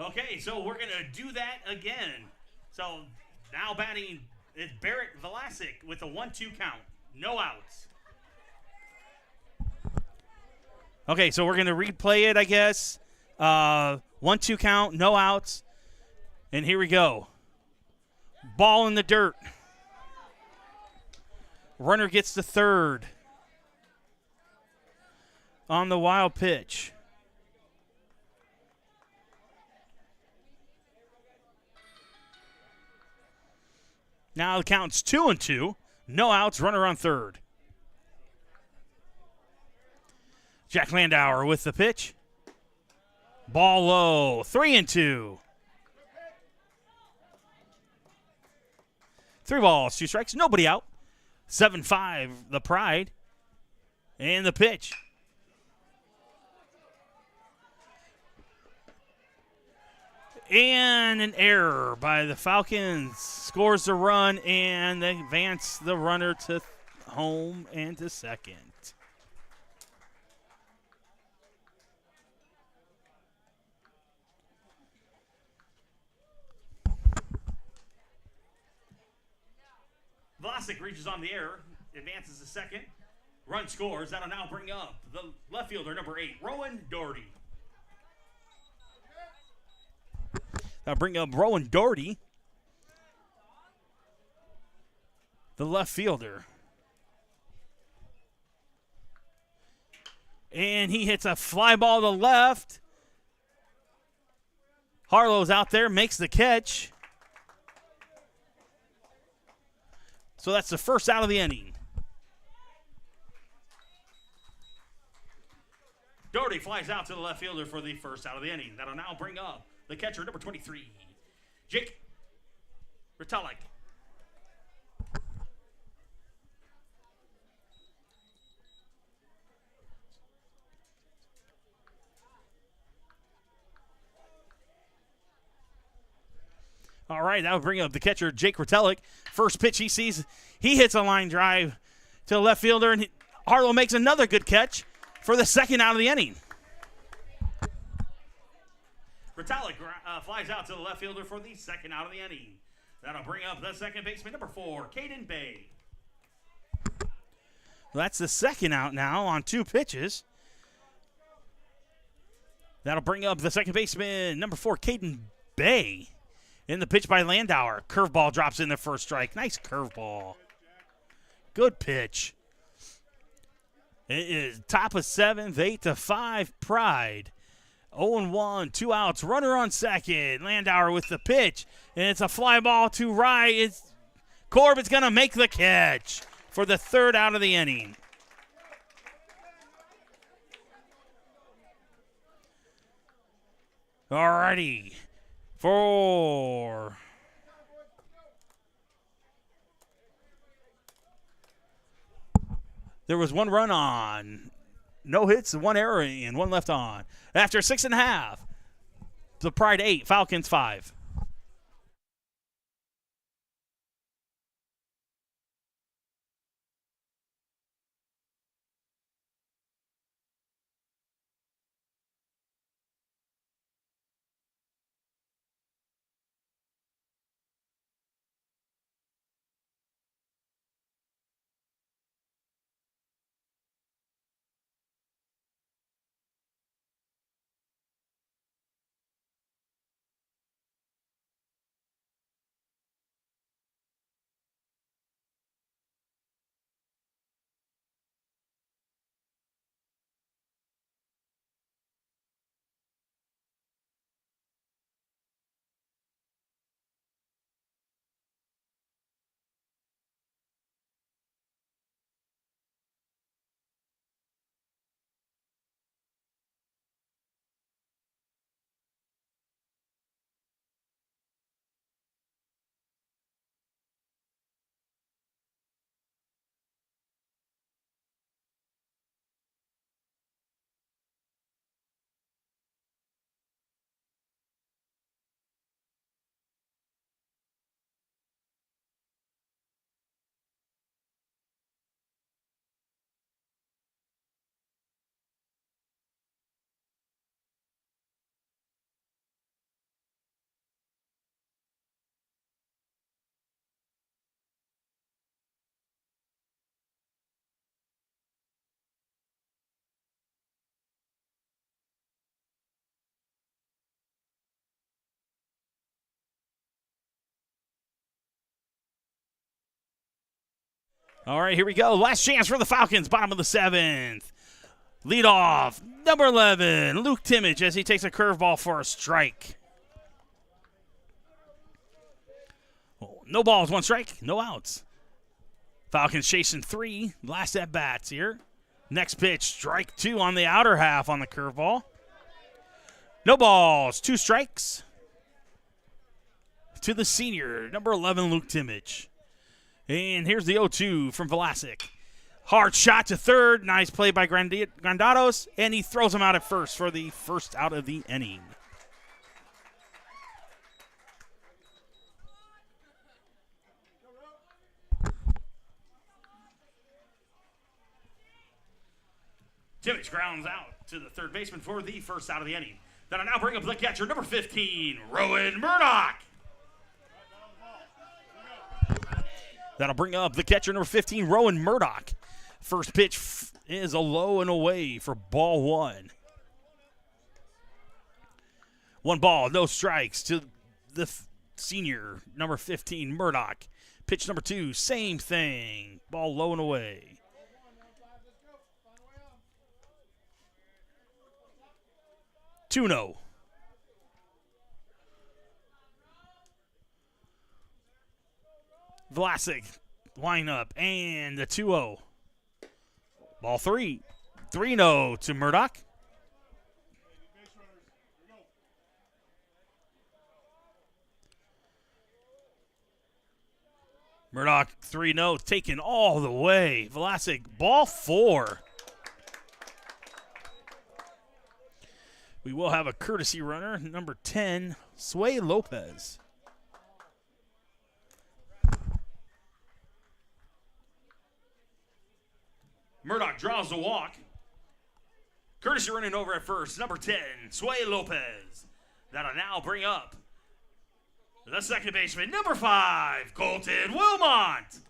Okay, so we're going to do that again. So now batting is Barrett Velasic with a 1-2 count. No outs. Okay, so we're going to replay it, I guess. 1-2 count, no outs. And here we go. Ball in the dirt. Runner gets the third. On the wild pitch. Now the count's 2-2. No outs, runner on third. Jack Landauer with the pitch. Ball low, 3-2. 3 balls, 2 strikes, nobody out. 7-5, the Pride. And the pitch. And an error by the Falcons. Scores the run, and they advance the runner to home and to second. Vlasic reaches on the error, advances to second. Run scores. That'll now bring up the left fielder, number 8, Rowan Doherty. That'll bring up Rowan Doherty, the left fielder. And he hits a fly ball to left. Harlow's out there, makes the catch. So that's the first out of the inning. Doherty flies out to the left fielder for the first out of the inning. That'll now bring up the catcher, number 23, Jake Roncalli. All right, that would bring up the catcher, Jake Roncalli. First pitch he sees, he hits a line drive to the left fielder, and Harlow makes another good catch for the second out of the inning. Roncalli flies out to the left fielder for the second out of the inning. That'll bring up the second baseman, number 4, Caden Bay. Well, that's the second out now on 2 pitches. That'll bring up the second baseman, number 4, Caden Bay. In the pitch by Landauer. Curveball drops in the first strike. Nice curveball. Good pitch. It is top of 7th, 8-5 Pride. 0-1, 2 outs. Runner on second. Landauer with the pitch. And it's a fly ball to right. Corbin's going to make the catch for the third out of the inning. All righty. 4. There was 1 run on. No hits, 1 error, and 1 left on. After 6.5, the Pride 8, Falcons 5. All right, here we go. Last chance for the Falcons, bottom of the 7th. Lead off, number 11, Luke Timmage, as he takes a curveball for a strike. No balls, 1 strike, no outs. Falcons chasing 3, last at bats here. Next pitch, strike 2 on the outer half on the curveball. No balls, 2 strikes. To the senior, number 11, Luke Timmage. And here's the 0-2 from Vlasic. Hard shot to third. Nice play by Grandados. And he throws him out at first for the first out of the inning. Timmage grounds out to the third baseman for the first out of the inning. That'll now bring up the catcher, number 15, Rowan Murdoch. That'll bring up the catcher, number 15, Rowan Murdoch. First pitch is a low and away for ball 1. 1 ball, no strikes to the senior, number 15, Murdoch. Pitch number 2, same thing. Ball low and away. Two-no. Vlasic, line up, and the 2-0. Ball 3. 3-0 to Murdoch. Murdoch 3-0, taken all the way. Vlasic, ball 4. We will have a courtesy runner, number 10, Sway Lopez. Murdoch draws the walk. Courtesy running over at first, number 10, Sway Lopez. That'll now bring up the second baseman, number 5, Colton Wilmont.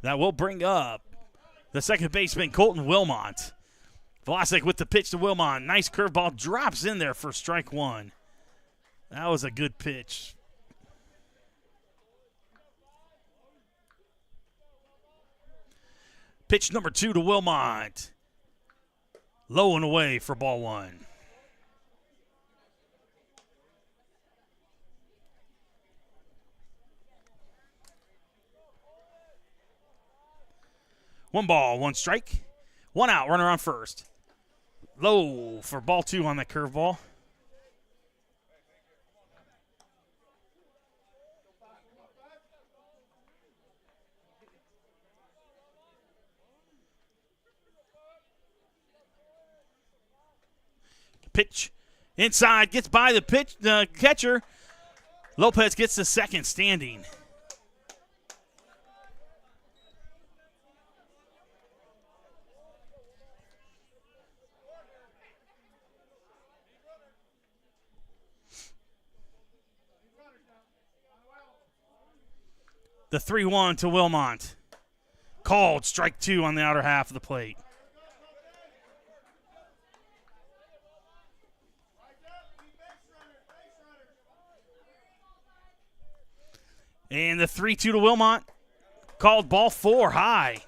That will bring up the second baseman, Colton Wilmont. Vlasic with the pitch to Wilmont. Nice curveball, drops in there for strike 1. That was a good pitch. Pitch number 2 to Wilmont. Low and away for ball 1. One ball, 1 strike. 1 out, runner on first. Low for ball 2 on that curveball. Pitch inside, gets by the catcher. Lopez gets the second standing. The 3-1 to Wilmont. Called strike 2 on the outer half of the plate. And the 3-2 to Wilmont. Called ball 4 high.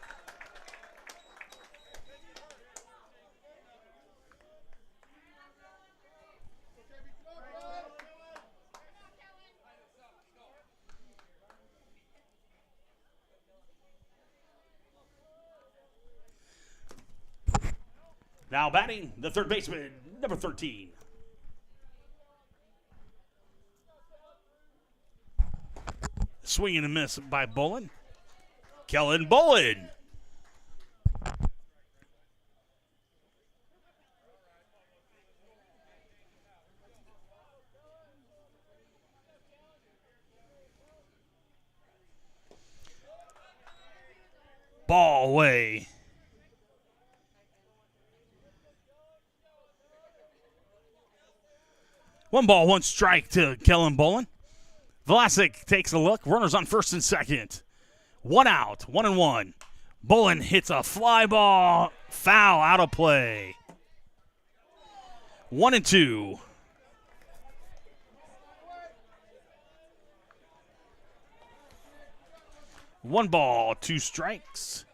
Now batting, the third baseman, number 13. Swing and a miss by Bolin. Kellen Bolin. Ball away. One ball, 1 strike to Kellen Bolin. Vlasic takes a look. Runners on first and second. 1 out, 1-1. Bolin hits a fly ball. Foul, out of play. 1-2. 1 ball, 2 strikes,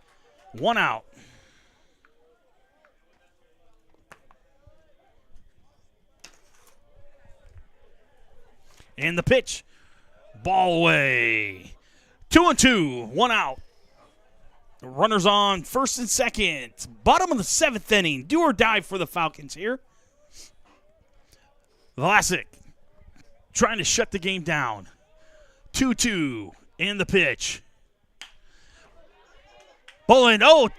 1 out. And the pitch, ball away. 2-2, 1 out. Runners on first and second. Bottom of the 7th inning. Do or die for the Falcons here. Vlasic trying to shut the game down. 2-2 and the pitch. Bolin, oh.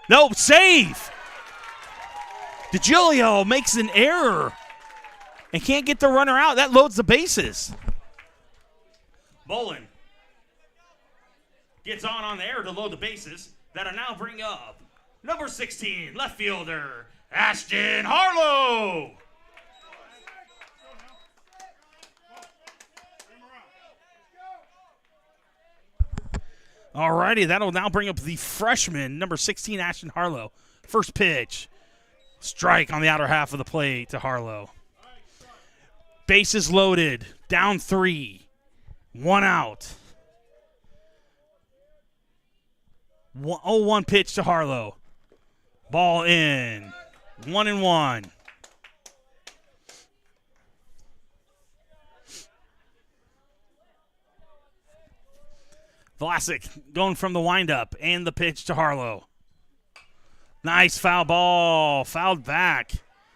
No, save. DeGilio makes an error and can't get the runner out. That loads the bases. Bolin gets on the air to load the bases. That'll now bring up number 16, left fielder, Ashton Harlow. Alrighty, that'll now bring up the freshman, number 16, Ashton Harlow. First pitch, strike on the outer half of the plate to Harlow. Bases loaded, down 3, 1 out. 0-1 pitch to Harlow. Ball in. 1-1. Vlasic going from the windup and the pitch to Harlow. Nice foul ball. Fouled back.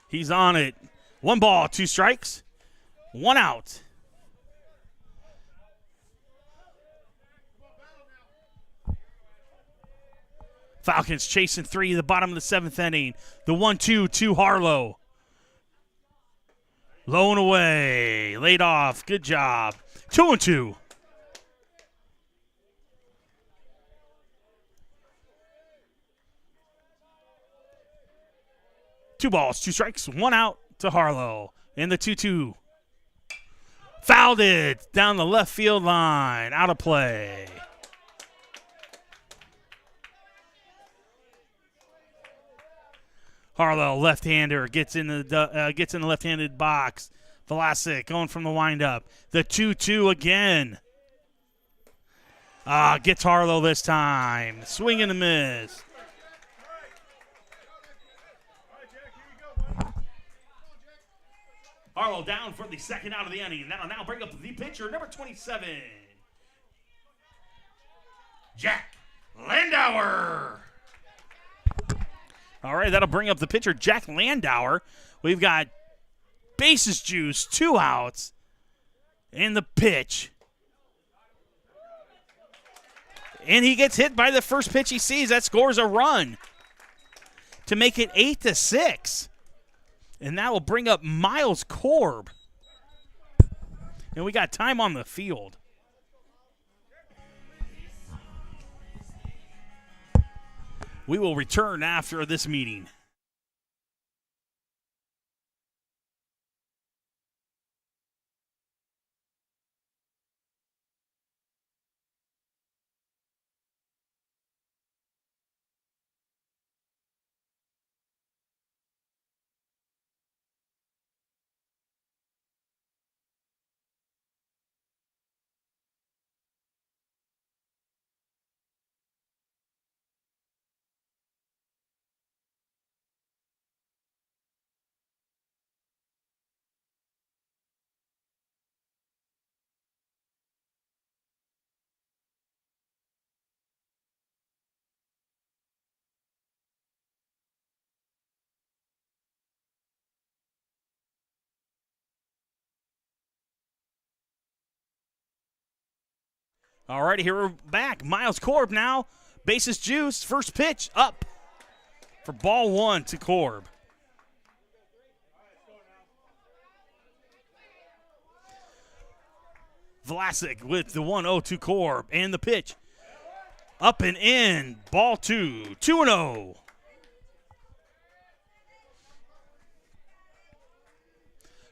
He's on it. 1 ball, 2 strikes, 1 out. Falcons chasing 3, the bottom of the 7th inning. The 1-2 to Harlow. Low and away. Laid off. Good job. 2-2. Two balls, 2 strikes, 1 out to Harlow. And the 2-2. Fouled it down the left field line. Out of play. Harlow, left-hander, gets in the left-handed box. Vlasic going from the windup. The 2-2 again. Gets Harlow this time. Swing and a miss. Harlow down for the 2nd out of the inning. That'll now bring up the pitcher, number 27, Jack Landauer. All right, that'll bring up the pitcher, Jack Landauer. We've got bases juice, 2 outs, and the pitch. And he gets hit by the first pitch he sees. That scores a run to make it 8-6. And that will bring up Miles Korb. And we got time on the field. We will return after this meeting. All right, here we're back. Miles Korb now. Bases juice. First pitch up for ball 1 to Korb. Vlasic with the 1-0 to Korb. And the pitch up and in. Ball 2. 2-0.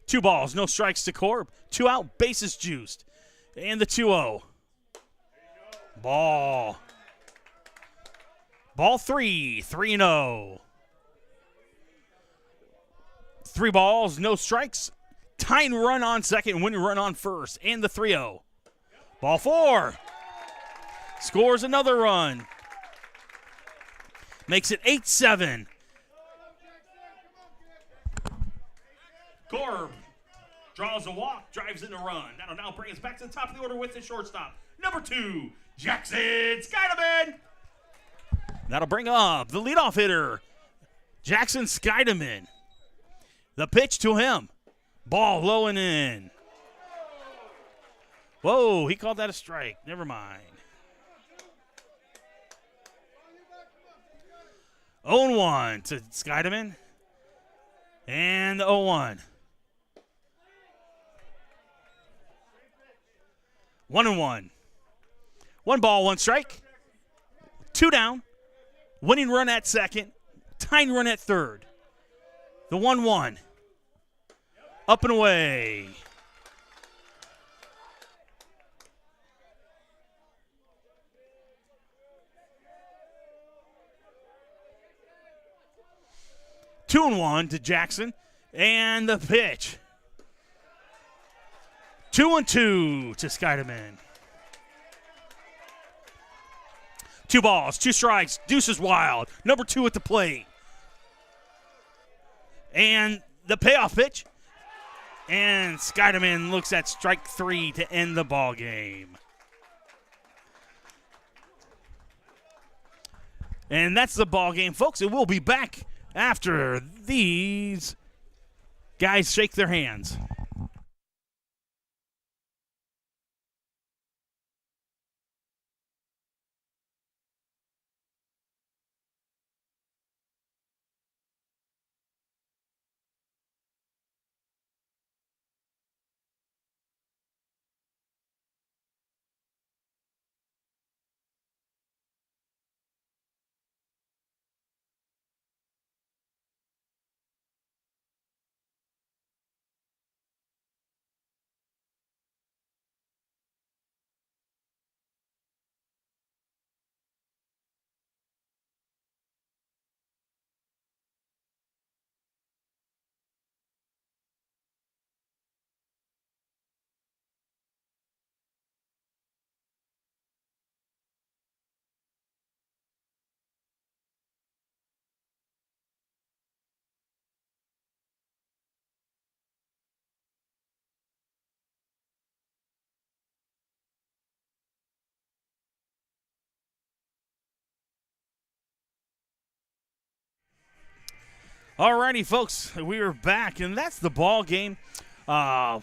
Two balls, no strikes to Korb. 2 out, bases juiced. And the 2-0. Ball 3, 3-0. 3 balls, no strikes. Tying run on second, winning run on first. And the 3-0. Ball 4. Scores another run. Makes it 8-7. Corb draws a walk, drives in a run. That'll now bring us back to the top of the order with the shortstop. Number 2, Jackson Skydeman. That'll bring up the leadoff hitter, Jackson Skydeman. The pitch to him. Ball low and in. Whoa, he called that a strike. Never mind. 0-1 to Skydeman. And the 0-1. 1-1. 1 ball, 1 strike. 2 down. Winning run at second. Tying run at third. The 1-1. Up and away. Two and 1 to Jackson. And the pitch. 2-2 to Skydeman. 2 balls, 2 strikes. Deuce is wild. Number 2 at the plate. And the payoff pitch. And Skydeman looks at strike 3 to end the ball game. And that's the ball game, folks. And we'll be back after these guys shake their hands. Alrighty, folks, we are back, and that's the ball game. I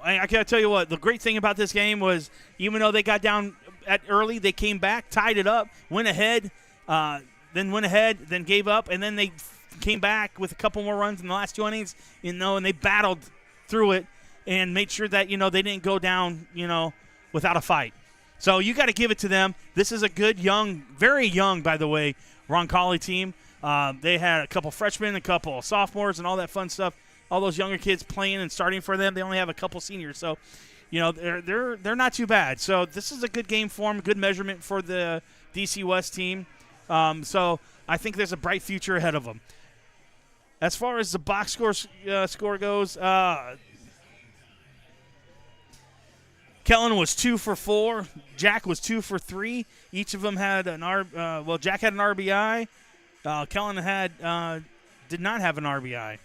gotta tell you what, the great thing about this game was, even though they got down at early, they came back, tied it up, went ahead, then gave up, and then they came back with a couple more runs in the last 2 innings, and they battled through it and made sure that they didn't go down, without a fight. So you got to give it to them. This is a good very young, by the way, Roncalli team. They had a couple freshmen, a couple sophomores, and all that fun stuff. All those younger kids playing and starting for them. They only have a couple seniors, so they're not too bad. So this is a good game for them, good measurement for the DC West team. So I think there's a bright future ahead of them. As far as the box score goes, Kellen was 2 for 4. Jack was 2 for 3. Each of them had Jack had an RBI. Kellen did not have an RBI.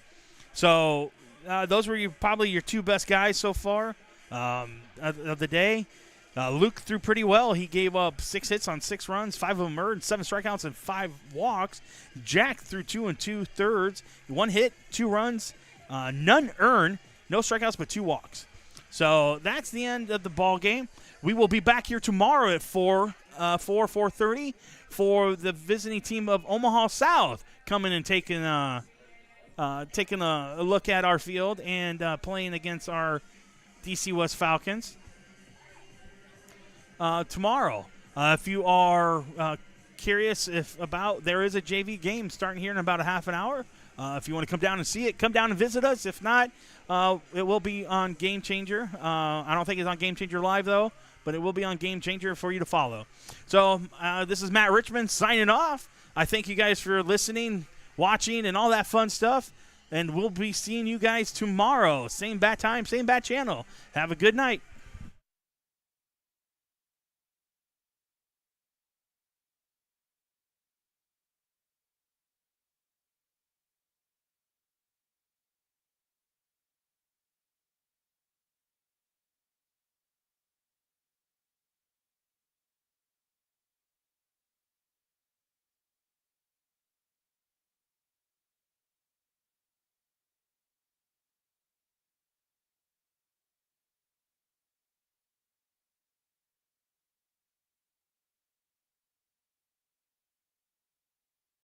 So those were probably your 2 best guys so far of the day. Luke threw pretty well. He gave up 6 hits on 6 runs, 5 of them earned, 7 strikeouts, and 5 walks. Jack threw 2 2/3, 1 hit, 2 runs, none earned, no strikeouts, but 2 walks. So that's the end of the ball game. We will be back here tomorrow at 4:30 for the visiting team of Omaha South coming and taking a look at our field and playing against our DC West Falcons tomorrow. If you are curious there is a JV game starting here in about a half an hour. If you want to come down and see it, come down and visit us. If not, it will be on Game Changer. I don't think it's on Game Changer Live, though, but it will be on Game Changer for you to follow. So this is Matt Richmond signing off. I thank you guys for listening, watching, and all that fun stuff. And we'll be seeing you guys tomorrow. Same bat time, same bat channel. Have a good night.